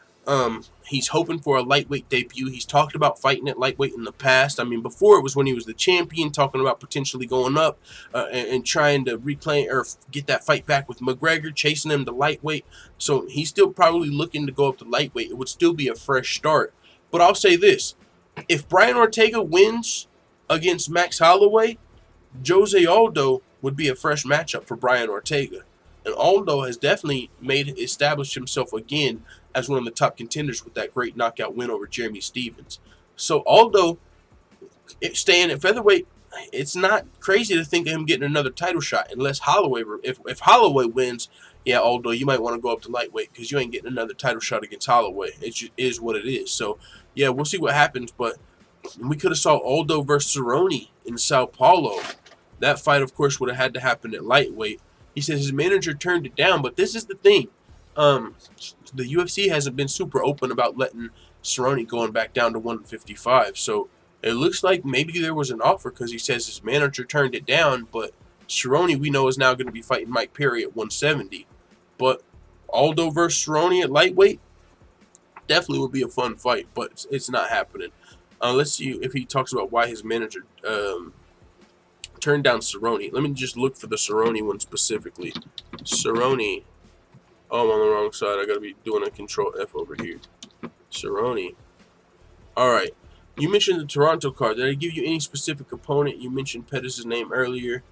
he's hoping for a lightweight debut. He's talked about fighting at lightweight in the past. I mean, before it was when he was the champion, talking about potentially going up and trying to reclaim or get that fight back with McGregor, chasing him to lightweight. So he's still probably looking to go up to lightweight. It would still be a fresh start. But I'll say this. If Brian Ortega wins against Max Holloway, Jose Aldo would be a fresh matchup for Brian Ortega. And Aldo has definitely established himself again as one of the top contenders with that great knockout win over Jeremy Stevens. So Aldo staying at featherweight, it's not crazy to think of him getting another title shot unless Holloway, if Holloway wins, yeah, Aldo, you might want to go up to lightweight because you ain't getting another title shot against Holloway. It just is what it is. So, yeah, we'll see what happens. But we could have saw Aldo versus Cerrone in Sao Paulo. That fight, of course, would have had to happen at lightweight. He says his manager turned it down, but this is the thing. The UFC hasn't been super open about letting Cerrone going back down to 155. So it looks like maybe there was an offer because he says his manager turned it down. But Cerrone, we know, is now going to be fighting Mike Perry at 170. But Aldo versus Cerrone at lightweight definitely would be a fun fight, but it's not happening. Let's see if he talks about why his manager turned down Cerrone. Let me just look for the Cerrone one specifically. Cerrone. Oh, I'm on the wrong side. I gotta be doing a Control F over here. Cerrone. Alright. You mentioned the Toronto card. Did I give you any specific opponent? You mentioned Pettis' name earlier.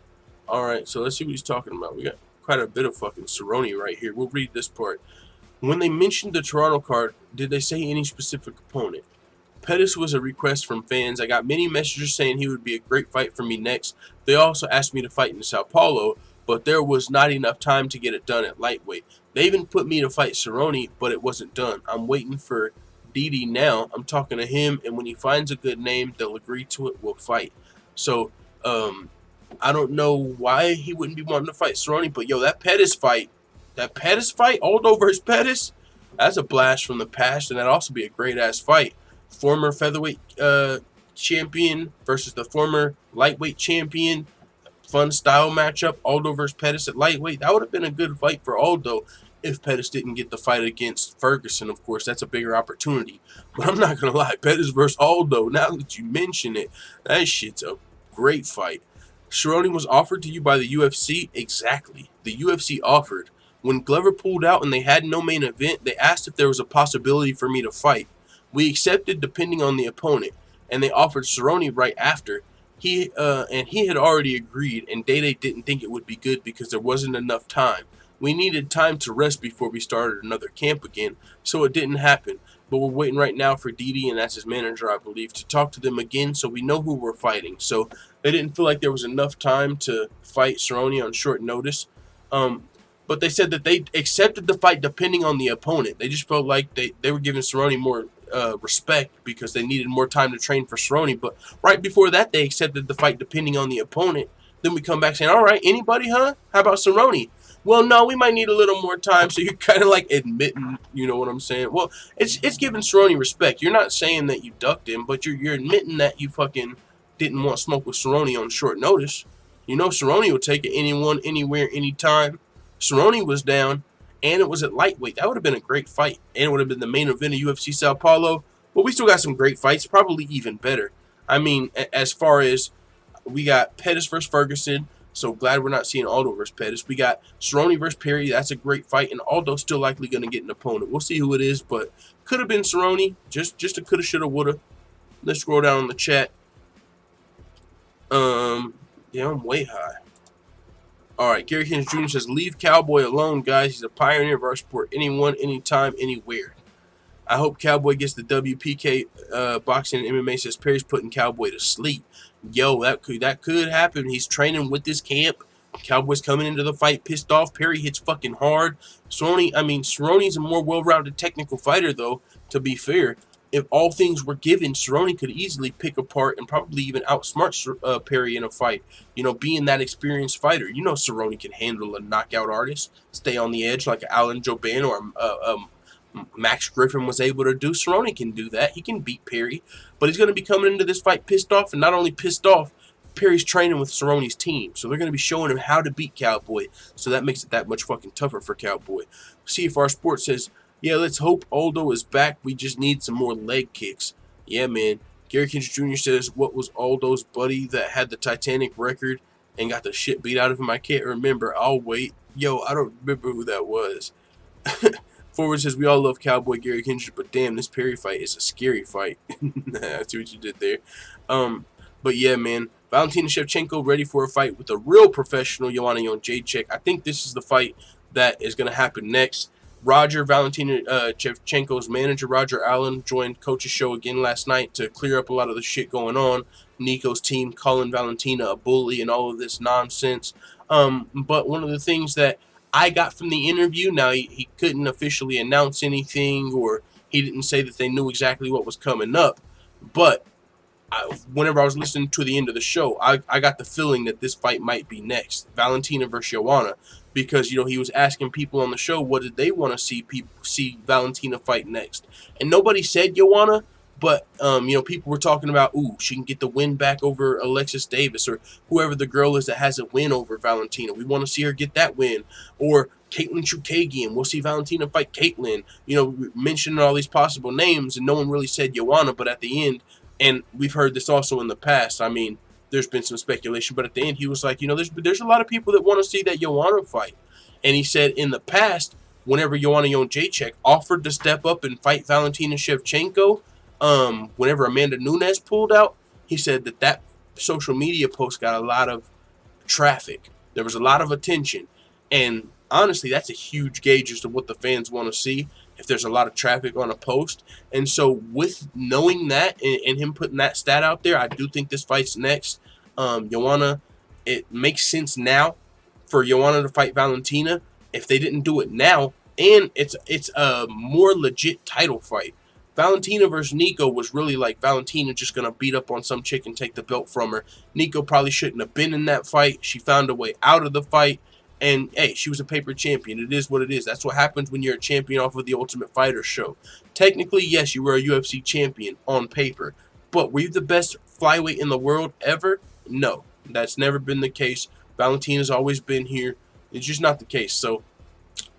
Alright, so let's see what he's talking about. We got quite a bit of fucking Cerrone right here. We'll read this part. When they mentioned the Toronto card, did they say any specific opponent? Pettis was a request from fans. I got many messages saying he would be a great fight for me next. They also asked me to fight in Sao Paulo, but there was not enough time to get it done at lightweight. They even put me to fight Cerrone, but it wasn't done. I'm waiting for Didi now. I'm talking to him, and when he finds a good name, they'll agree to it. We'll fight. So, I don't know why he wouldn't be wanting to fight Cerrone, but yo, that Pettis fight, Aldo versus Pettis, that's a blast from the past, and that'd also be a great-ass fight. Former featherweight champion versus the former lightweight champion. Fun style matchup. Aldo versus Pettis at lightweight. That would have been a good fight for Aldo if Pettis didn't get the fight against Ferguson. Of course, that's a bigger opportunity. But I'm not going to lie. Pettis versus Aldo, now that you mention it, that shit's a great fight. Cerrone was offered to you by the UFC? Exactly. The UFC offered. When Glover pulled out and they had no main event, they asked if there was a possibility for me to fight. We accepted depending on the opponent, and they offered Cerrone right after. He had already agreed, and Day didn't think it would be good because there wasn't enough time. We needed time to rest before we started another camp again, so it didn't happen. But we're waiting right now for Didi, and that's his manager, I believe, to talk to them again so we know who we're fighting. So they didn't feel like there was enough time to fight Cerrone on short notice. But they said that they accepted the fight depending on the opponent. They just felt like they were giving Cerrone more respect because they needed more time to train for Cerrone. But right before that, they accepted the fight depending on the opponent. Then we come back saying, all right, anybody, huh? How about Cerrone? Well, no, we might need a little more time. So you're kind of like admitting, you know what I'm saying? Well, it's giving Cerrone respect. You're not saying that you ducked him, but you're admitting that you fucking didn't want smoke with Cerrone on short notice. You know Cerrone will take it anyone, anywhere, anytime. Cerrone was down, and it was at lightweight. That would have been a great fight, and it would have been the main event of UFC Sao Paulo. But we still got some great fights, probably even better. I mean, as far as we got Pettis versus Ferguson, so glad we're not seeing Aldo versus Pettis. We got Cerrone versus Perry. That's a great fight, and Aldo's still likely going to get an opponent. We'll see who it is, but could have been Cerrone. Just a coulda, shoulda, woulda. Let's scroll down on the chat. Yeah, I'm way high. All right, Gary Hines Jr. says, leave Cowboy alone, guys. He's a pioneer of our sport. Anyone, anytime, anywhere. I hope Cowboy gets the WPK boxing and MMA. Says Perry's putting Cowboy to sleep. Yo, that could happen. He's training with this camp. Cowboy's coming into the fight pissed off. Perry hits fucking hard. Cerrone's a more well-rounded technical fighter, though, to be fair. If all things were given, Cerrone could easily pick apart and probably even outsmart Perry in a fight. You know, being that experienced fighter. You know Cerrone can handle a knockout artist, stay on the edge like Alan Jouban or Max Griffin was able to do. Cerrone can do that. He can beat Perry. But he's going to be coming into this fight pissed off, and not only pissed off, Perry's training with Cerrone's team. So they're going to be showing him how to beat Cowboy. So that makes it that much fucking tougher for Cowboy. CFR Sports says, yeah, let's hope Aldo is back. We just need some more leg kicks. Yeah, man. Gary Kinch Jr. says, what was Aldo's buddy that had the Titanic record and got the shit beat out of him? I can't remember. I'll wait. Yo, I don't remember who that was. Forward says, we all love Cowboy Gary Kinch, but damn, this Perry fight is a scary fight. I see what you did there. But yeah, man. Valentina Shevchenko ready for a fight with a real professional, Joanna Jedrzejczyk. I think this is the fight that is going to happen next. Valentina Shevchenko's manager, Roger Allen, joined Coach's show again last night to clear up a lot of the shit going on. Nico's team calling Valentina a bully and all of this nonsense. But one of the things that I got from the interview, now he couldn't officially announce anything, or he didn't say that they knew exactly what was coming up. But whenever I was listening to the end of the show, I got the feeling that this fight might be next. Valentina versus Joanna. Because, you know, he was asking people on the show what did they want to see Valentina fight next. And nobody said Joanna, but, you know, people were talking about, ooh, she can get the win back over Alexis Davis or whoever the girl is that has a win over Valentina. We want to see her get that win. Or Caitlin Chukagian. We'll see Valentina fight Caitlin. You know, mentioning all these possible names, and no one really said Joanna, but at the end, and we've heard this also in the past, I mean, there's been some speculation, but at the end he was like, you know, there's a lot of people that want to see that Joanna fight. And he said in the past, whenever Joanna Jedrzejczyk offered to step up and fight Valentina Shevchenko, whenever Amanda Nunes pulled out, he said that social media post got a lot of traffic. There was a lot of attention. And honestly, that's a huge gauge as to what the fans want to see if there's a lot of traffic on a post. And so with knowing that and him putting that stat out there, I do think this fight's next. Joanna, it makes sense now for Joanna to fight Valentina if they didn't do it now. And it's a more legit title fight. Valentina versus Nico was really like Valentina just going to beat up on some chick and take the belt from her. Nico probably shouldn't have been in that fight. She found a way out of the fight. And, hey, she was a paper champion. It is what it is. That's what happens when you're a champion off of the Ultimate Fighter show. Technically, yes, you were a UFC champion on paper. But were you the best flyweight in the world ever? No. That's never been the case. Valentina's always been here. It's just not the case. So,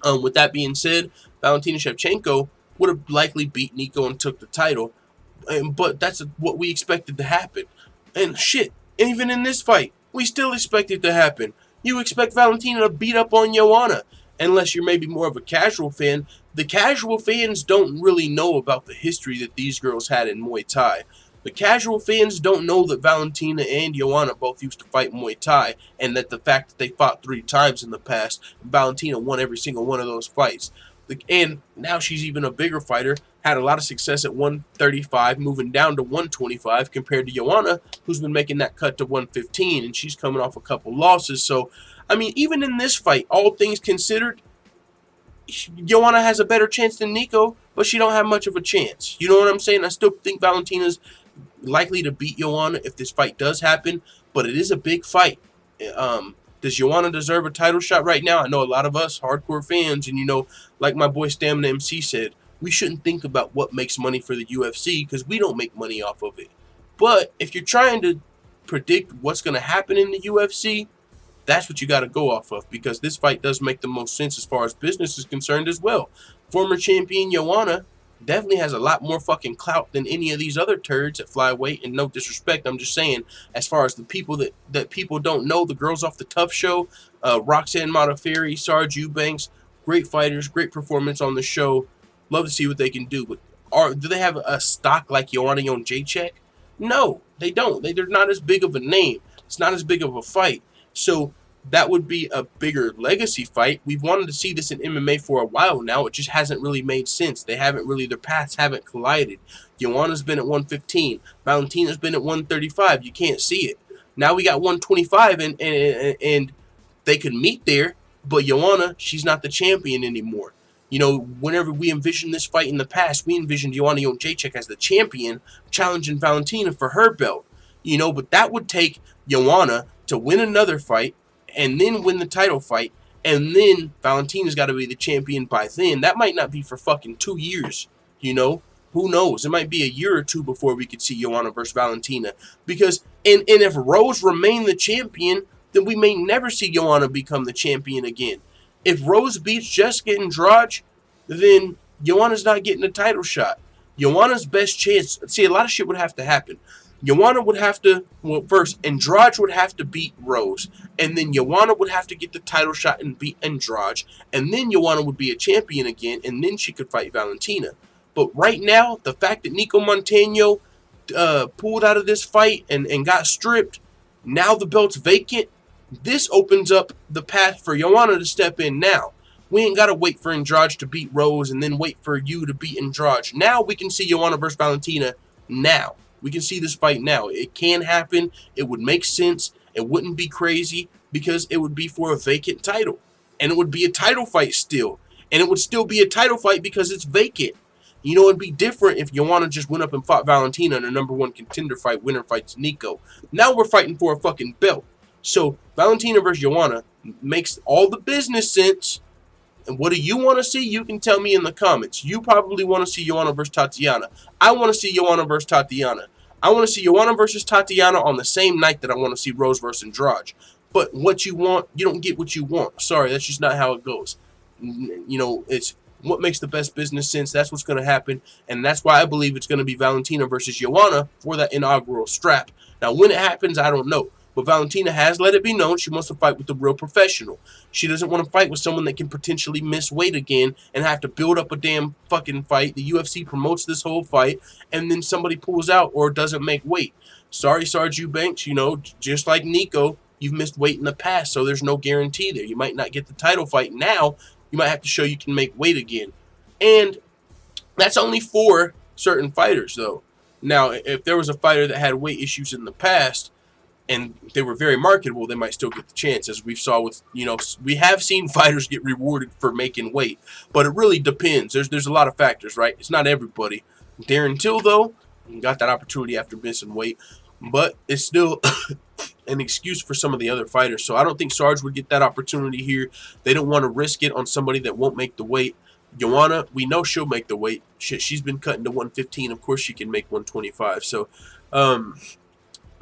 with that being said, Valentina Shevchenko would have likely beat Nico and took the title. But that's what we expected to happen. And shit, even in this fight, we still expect it to happen. You expect Valentina to beat up on Joanna. unless you're maybe more of a casual fan, the casual fans don't really know about the history that these girls had in Muay Thai. The casual fans don't know that Valentina and Joanna both used to fight Muay Thai, and that the fact that they fought 3 times in the past, Valentina won every single one of those fights. And now she's even a bigger fighter, had a lot of success at 135, moving down to 125, compared to Joanna, who's been making that cut to 115, and she's coming off a couple losses. So, I mean, even in this fight, all things considered, Joanna has a better chance than Nico, but she don't have much of a chance. You know what I'm saying? I still think Valentina's likely to beat Joanna if this fight does happen, but it is a big fight. Does Joanna deserve a title shot right now? I know a lot of us hardcore fans, and you know, like my boy Stamina MC said, we shouldn't think about what makes money for the UFC because we don't make money off of it. But if you're trying to predict what's going to happen in the UFC, that's what you got to go off of, because this fight does make the most sense as far as business is concerned as well. Former champion Joanna definitely has a lot more fucking clout than any of these other turds at flyweight, and no disrespect, I'm just saying, as far as the people that people don't know, the girls off the Tough Show, Roxanne Modafferi, Sarge Eubanks, great fighters, great performance on the show. Love to see what they can do, but do they have a stock like Joanna Jedrzejczyk? No, they don't. They're not as big of a name. It's not as big of a fight. So that would be a bigger legacy fight. We've wanted to see this in MMA for a while now. It just hasn't really made sense. Their paths haven't collided. Joanna's been at 115. Valentina's been at 135. You can't see it. Now we got 125, and they could meet there, but Joanna, she's not the champion anymore. You know, whenever we envisioned this fight in the past, we envisioned Joanna Jedrzejczyk as the champion challenging Valentina for her belt. You know, but that would take Joanna to win another fight, and then win the title fight, and then Valentina's got to be the champion by then. That might not be for fucking 2 years, you know? Who knows? It might be a year or two before we could see Joanna versus Valentina. Because, and if Rose remained the champion, then we may never see Joanna become the champion again. If Rose beats Jessica Andrade, then Joanna's not getting a title shot. Joanna's best chance, see, a lot of shit would have to happen. Joanna would have to, well, first, Andrade would have to beat Rose, and then Joanna would have to get the title shot and beat Andrade, and then Joanna would be a champion again, and then she could fight Valentina. But right now, the fact that Nico Montano pulled out of this fight and got stripped, now the belt's vacant, this opens up the path for Joanna to step in now. We ain't got to wait for Andrade to beat Rose and then wait for you to beat Andrade. Now we can see Joanna versus Valentina now. We can see this fight now. It can happen. It would make sense. It wouldn't be crazy because it would be for a vacant title. And it would be a title fight still. And it would still be a title fight because it's vacant. You know, it'd be different if Joanna just went up and fought Valentina in a #1 contender fight. Winner fights Nico. Now we're fighting for a fucking belt. So Valentina versus Joanna makes all the business sense. And what do you want to see? You can tell me in the comments. You probably want to see Joanna versus Tatiana. I want to see Joanna versus Tatiana. I want to see Joanna versus Tatiana on the same night that I want to see Rose versus Andrade. But what you want, you don't get what you want. Sorry, that's just not how it goes. You know, it's what makes the best business sense. That's what's going to happen. And that's why I believe it's going to be Valentina versus Joanna for that inaugural strap. Now, when it happens, I don't know. But Valentina has let it be known she wants to fight with a real professional. She doesn't want to fight with someone that can potentially miss weight again and have to build up a damn fucking fight. The UFC promotes this whole fight, and then somebody pulls out or doesn't make weight. Sorry, Sarge Eubanks, you know, just like Nico, you've missed weight in the past, so there's no guarantee there. You might not get the title fight now. You might have to show you can make weight again. And that's only for certain fighters, though. Now, if there was a fighter that had weight issues in the past, and they were very marketable, they might still get the chance, as we saw with, you know, we have seen fighters get rewarded for making weight, but it really depends. There's a lot of factors, right? It's not everybody. Darren Till, though, got that opportunity after missing weight, but it's still an excuse for some of the other fighters. So I don't think Sarge would get that opportunity here. They don't want to risk it on somebody that won't make the weight. Joanna, we know she'll make the weight. She's been cutting to 115. Of course she can make 125. So,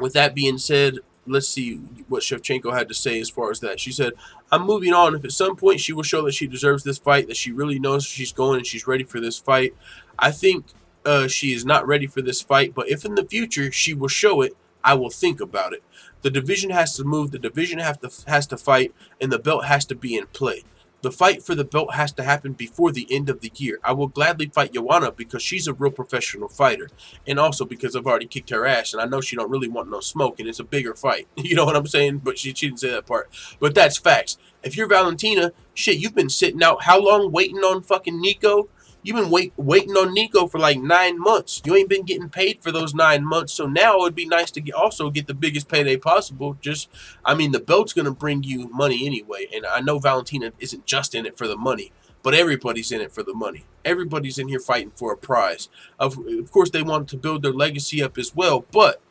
with that being said, let's see what Shevchenko had to say as far as that. She said, I'm moving on. If at some point she will show that she deserves this fight, that she really knows she's going and she's ready for this fight. I think she is not ready for this fight, but if in the future she will show it, I will think about it. The division has to move. The division has to fight, and the belt has to be in play. The fight for the belt has to happen before the end of the year. I will gladly fight Joanna because she's a real professional fighter. And also because I've already kicked her ass and I know she don't really want no smoke and it's a bigger fight. You know what I'm saying? But she didn't say that part. But that's facts. If you're Valentina, shit, you've been sitting out how long waiting on fucking Nico? You've been waiting on Nico for like 9 months. You ain't been getting paid for those 9 months. So now it would be nice to also get the biggest payday possible. The belt's going to bring you money anyway. And I know Valentina isn't just in it for the money, but everybody's in it for the money. Everybody's in here fighting for a prize. Of course, they want to build their legacy up as well. But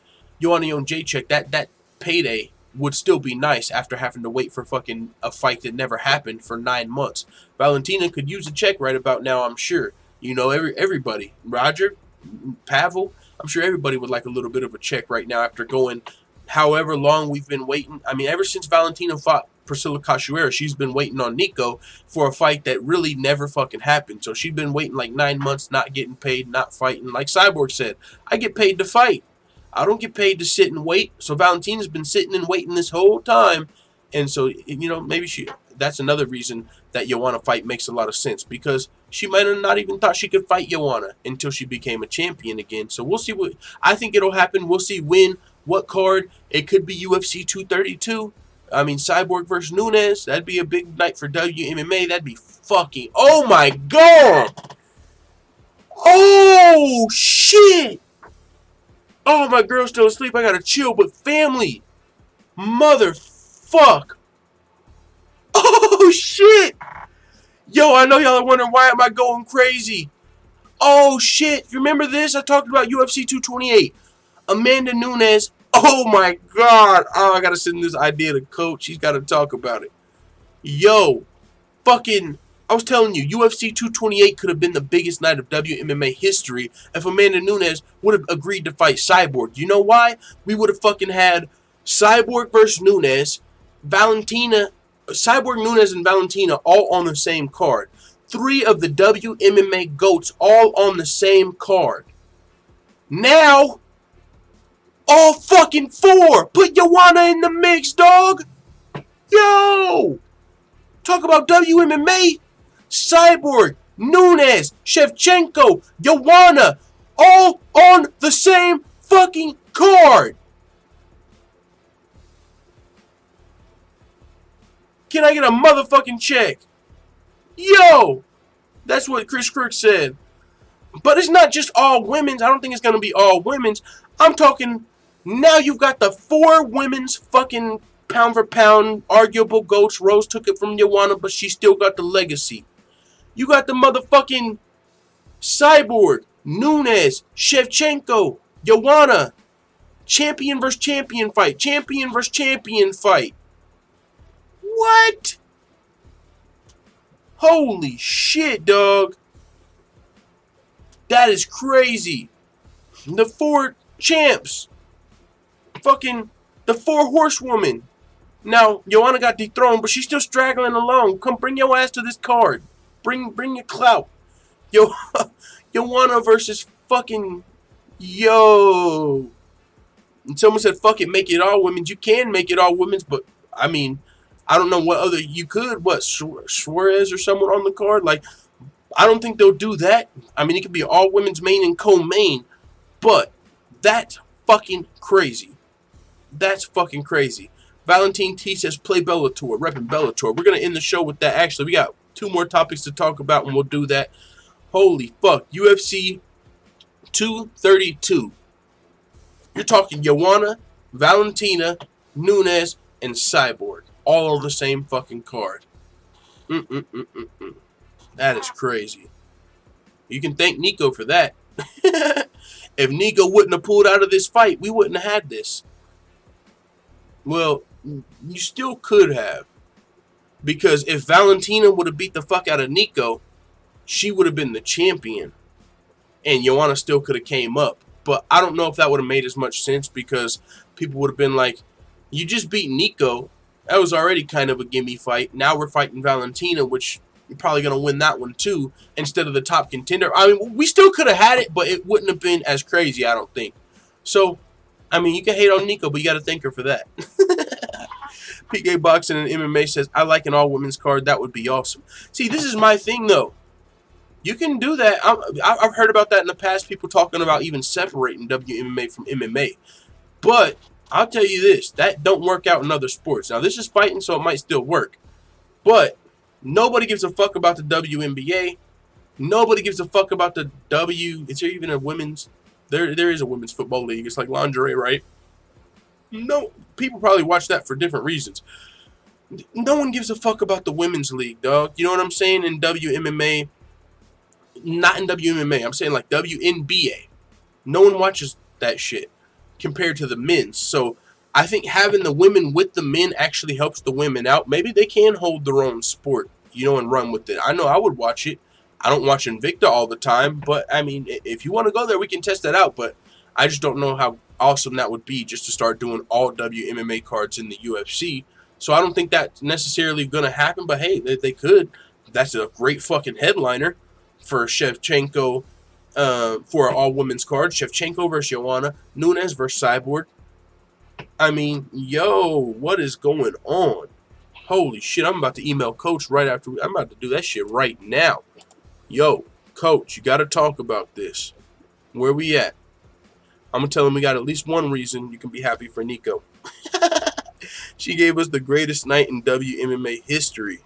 Joanna Jedrzejczyk, that payday would still be nice after having to wait for fucking a fight that never happened for 9 months. Valentina could use a check right about now, I'm sure. You know, everybody. Roger, Pavel, I'm sure everybody would like a little bit of a check right now after going however long we've been waiting. I mean, ever since Valentina fought Priscilla Cachoeira, she's been waiting on Nico for a fight that really never fucking happened. So she's been waiting like 9 months, not getting paid, not fighting. Like Cyborg said, I get paid to fight. I don't get paid to sit and wait. So Valentina's been sitting and waiting this whole time. And so, you know, maybe that's another reason that Joanna fight makes a lot of sense. Because she might have not even thought she could fight Joanna until she became a champion again. So we'll see what, I think it'll happen. We'll see when, what card. It could be UFC 232. I mean, Cyborg versus Nunes. That'd be a big night for WMMA. That'd be fucking, oh my God. Oh, shit. Oh, my girl's still asleep. I gotta chill, but family. Motherfuck. Oh, shit. Yo, I know y'all are wondering why am I going crazy. Oh, shit. Remember this? I talked about UFC 228. Amanda Nunes. Oh, my God. Oh, I gotta send this idea to Coach. He's gotta talk about it. Yo, fucking... I was telling you, UFC 228 could have been the biggest night of WMMA history if Amanda Nunes would have agreed to fight Cyborg. You know why? We would have fucking had Cyborg versus Nunes, Valentina, Cyborg, Nunes, and Valentina all on the same card. 3 of the WMMA GOATs all on the same card. Now, all fucking 4. Put Joanna in the mix, dog. Yo! Talk about WMMA. Cyborg, Nunes, Shevchenko, Joanna, all on the same fucking card. Can I get a motherfucking check? Yo! That's what Chris Crook said. But it's not just all women's. I don't think it's going to be all women's. I'm talking, now you've got the 4 women's fucking pound for pound arguable GOATs. Rose took it from Joanna, but she still got the legacy. You got the motherfucking Cyborg, Nunes, Shevchenko, Joanna. Champion versus champion fight. Champion versus champion fight. What? Holy shit, dog. That is crazy. The 4 champs. Fucking the 4 horsewomen. Now, Joanna got dethroned, but she's still straggling along. Come bring your ass to this card. Bring your clout. Joanna versus fucking... Yo. And someone said, fuck it, make it all women's. You can make it all women's, but, I mean, I don't know what other... You could, what, Suarez or someone on the card? Like, I don't think they'll do that. I mean, it could be all women's main and co-main, but that's fucking crazy. That's fucking crazy. Valentine T says, play Bellator, repping Bellator. We're going to end the show with that. Actually, we got 2 more topics to talk about, and we'll do that. Holy fuck. UFC 232. You're talking Joanna, Valentina, Nunes, and Cyborg. All on the same fucking card. That is crazy. You can thank Nico for that. If Nico wouldn't have pulled out of this fight, we wouldn't have had this. Well, you still could have. Because if Valentina would have beat the fuck out of Nico, she would have been the champion. And Joanna still could have came up. But I don't know if that would have made as much sense because people would have been like, you just beat Nico. That was already kind of a gimme fight. Now we're fighting Valentina, which you're probably going to win that one too, instead of the top contender. I mean, we still could have had it, but it wouldn't have been as crazy, I don't think. So, I mean, you can hate on Nico, but you got to thank her for that. PK Boxing and MMA says, I like an all-women's card. That would be awesome. See, this is my thing, though. You can do that. I've heard about that in the past, people talking about even separating WMMA from MMA. But I'll tell you this, that don't work out in other sports. Now, this is fighting, so it might still work. But nobody gives a fuck about the WNBA. Nobody gives a fuck about the Is there even a women's? There is a women's football league. It's like lingerie, right? No, people probably watch that for different reasons. No one gives a fuck about the women's league, dog. You know what I'm saying? In WMMA, not in WMMA. I'm saying like WNBA. No one watches that shit compared to the men's. So I think having the women with the men actually helps the women out. Maybe they can hold their own sport, you know, and run with it. I know I would watch it. I don't watch Invicta all the time, but I mean, if you want to go there, we can test that out. But I just don't know how awesome that would be just to start doing all WMMA cards in the UFC. So I don't think that's necessarily going to happen, but hey, they could. That's a great fucking headliner for Shevchenko, for an all-women's card. Shevchenko versus Joanna, Nunes versus Cyborg. I mean, yo, what is going on? Holy shit, I'm about to email Coach right after. I'm about to do that shit right now. Yo, Coach, you got to talk about this. Where we at? I'm going to tell him we got at least one reason you can be happy for Nico. She gave us the greatest night in WMMA history.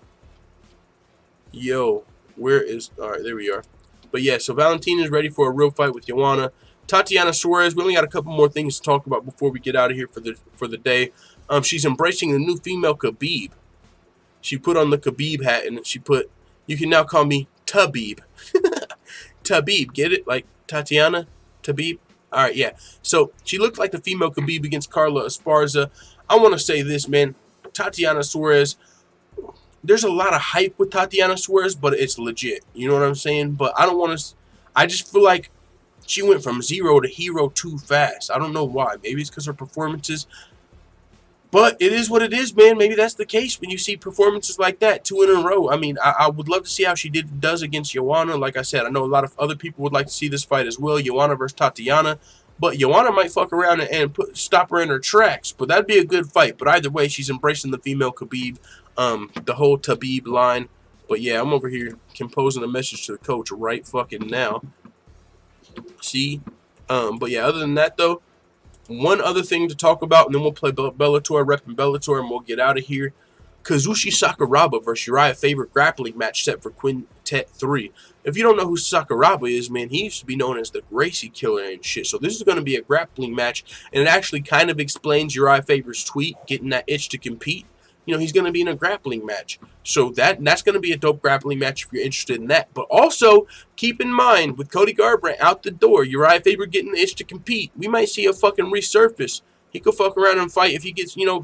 Yo, where is... All right, there we are. But yeah, so Valentina is ready for a real fight with Joanna. Tatiana Suarez, we only got a couple more things to talk about before we get out of here for the day. She's embracing the new female Khabib. She put on the Khabib hat and she put, you can now call me Tabib. Tabib, get it? Like Tatiana? Tabib? All right, yeah. So she looked like the female Khabib against Carla Esparza. I want to say this, man. Tatiana Suarez, there's a lot of hype with Tatiana Suarez, but it's legit. You know what I'm saying? But I don't want to, I just feel like she went from zero to hero too fast. I don't know why. Maybe it's because her performances. But it is what it is, man. Maybe that's the case when you see performances like that, 2 in a row. I mean, I would love to see how she does against Joanna. Like I said, I know a lot of other people would like to see this fight as well, Joanna versus Tatiana. But Joanna might fuck around and stop her in her tracks. But that'd be a good fight. But either way, she's embracing the female Khabib, the whole Tabib line. But yeah, I'm over here composing a message to the coach right fucking now. See? But yeah, other than that, though, one other thing to talk about, and then we'll play Bellator, repping Bellator, and we'll get out of here. Kazushi Sakuraba versus Uriah Faber grappling match set for Quintet 3. If you don't know who Sakuraba is, man, he used to be known as the Gracie Killer and shit. So this is going to be a grappling match, and it actually kind of explains Uriah Faber's tweet, getting that itch to compete. You know, he's going to be in a grappling match. So that's going to be a dope grappling match if you're interested in that. But also, keep in mind, with Cody Garbrandt out the door, Uriah Faber getting the itch to compete, we might see a fucking resurface. He could fuck around and fight if he gets, you know,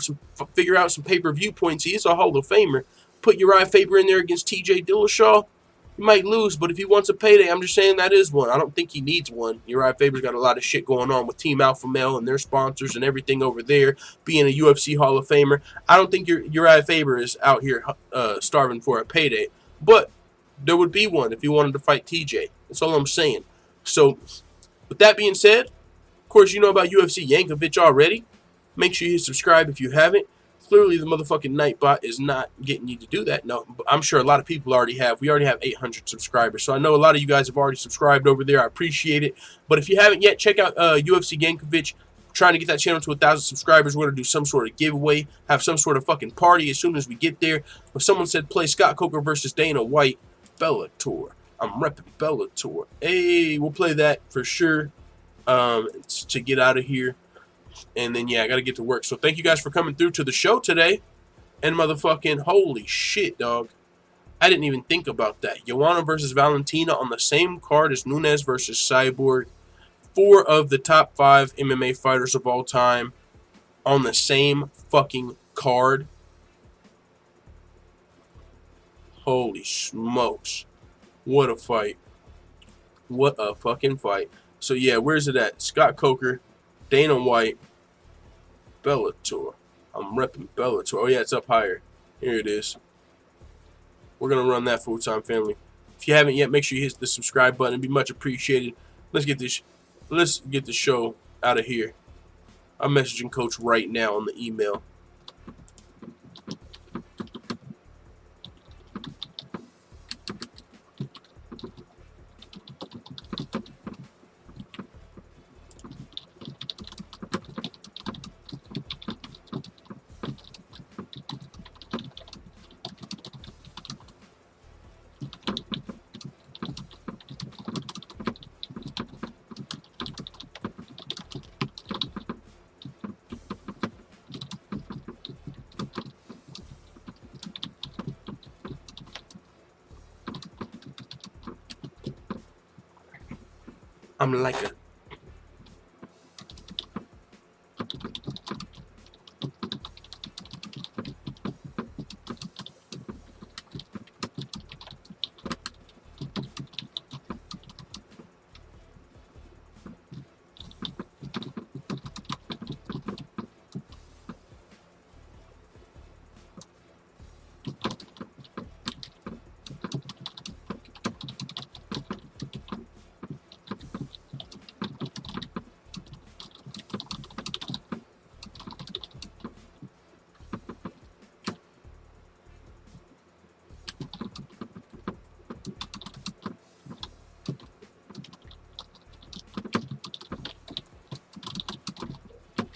figure out some pay-per-view points. He is a Hall of Famer. Put Uriah Faber in there against TJ Dillashaw, he might lose, but if he wants a payday, I'm just saying that is one. I don't think he needs one. Uriah Faber's got a lot of shit going on with Team Alpha Male and their sponsors and everything over there, being a UFC Hall of Famer. I don't think Uriah Faber is out here starving for a payday, but there would be one if he wanted to fight TJ. That's all I'm saying. So, with that being said, of course, you know about UFC Yankovic already. Make sure you subscribe if you haven't. Clearly, the motherfucking Nightbot is not getting you to do that. No, I'm sure a lot of people already have. We already have 800 subscribers. So I know a lot of you guys have already subscribed over there. I appreciate it. But if you haven't yet, check out UFC Yankovic. Trying to get that channel to 1,000 subscribers. We're going to do some sort of giveaway. Have some sort of fucking party as soon as we get there. But someone said play Scott Coker versus Dana White. Bellator. I'm repping Bellator. Hey, we'll play that for sure to get out of here. And then, yeah, I got to get to work. So thank you guys for coming through to the show today. And motherfucking, holy shit, dog. I didn't even think about that. Joanna versus Valentina on the same card as Nunes versus Cyborg. 4 of the top 5 MMA fighters of all time on the same fucking card. Holy smokes. What a fight. What a fucking fight. So, yeah, where's it at? Scott Coker, Dana White, Bellator. I'm repping Bellator. Oh, yeah, it's up higher. Here it is. We're going to run that full-time, family. If you haven't yet, make sure you hit the subscribe button. It'd be much appreciated. Let's get the show out of here. I'm messaging Coach right now on the email. I'm like a...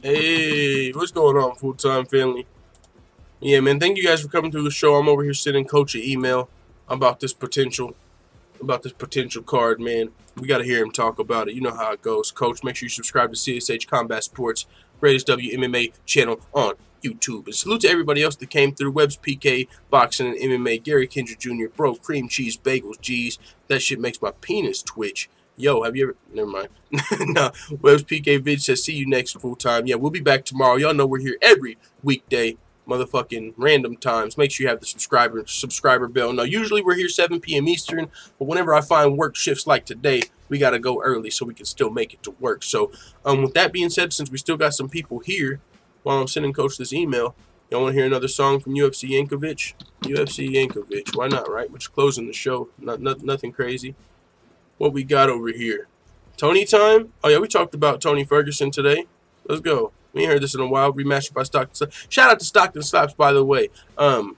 Hey, what's going on, full-time family? Yeah, man, thank you guys for coming through the show. I'm over here sending Coach an email about this potential card, man. We got to hear him talk about it. You know how it goes. Coach, make sure you subscribe to CSH Combat Sports, Greatest WMMA channel on YouTube. And salute to everybody else that came through. Webb's PK, Boxing and MMA, Gary Kendrick Jr., Bro, Cream Cheese, Bagels, G's. That shit makes my penis twitch. Yo, have you ever... Never mind. No, Webb's PK Vid says, see you next full-time. Yeah, we'll be back tomorrow. Y'all know we're here every weekday, motherfucking random times. Make sure you have the subscriber bell. Now, usually we're here 7 p.m. Eastern, but whenever I find work shifts like today, we got to go early so we can still make it to work. So, with that being said, since we still got some people here, while I'm sending Coach this email, y'all want to hear another song from UFC Yankovic? UFC Yankovic. Why not, right? We're just closing the show. Nothing crazy. What we got over here? Tony time? Oh, yeah, we talked about Tony Ferguson today. Let's go. We ain't heard this in a while. Remastered by Stockton. Shout out to Stockton Slaps, by the way.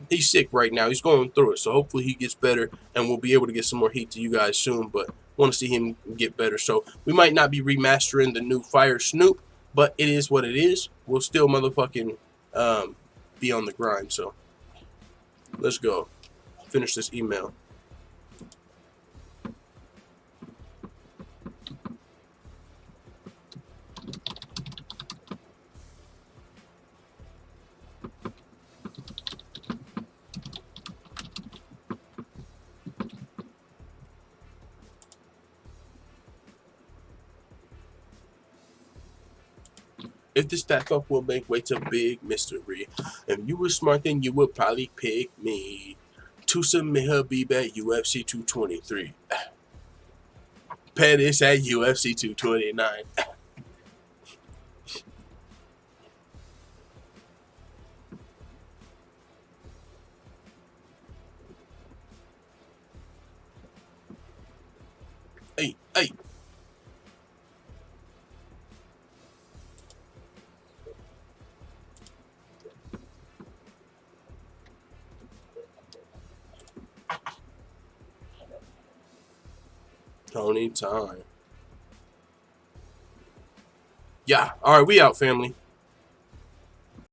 He's sick right now. He's going through it, so hopefully he gets better, and we'll be able to get some more heat to you guys soon, but want to see him get better. So we might not be remastering the new Fire Snoop, but it is what it is. We'll still motherfucking be on the grind, so let's go. Finish this email. If this stack up will make way to big mystery. If you were smart, then you would probably pick me to submit Khabib at UFC 223. Pettis at UFC 229. Hey. Tony time. Yeah. All right, we out, family.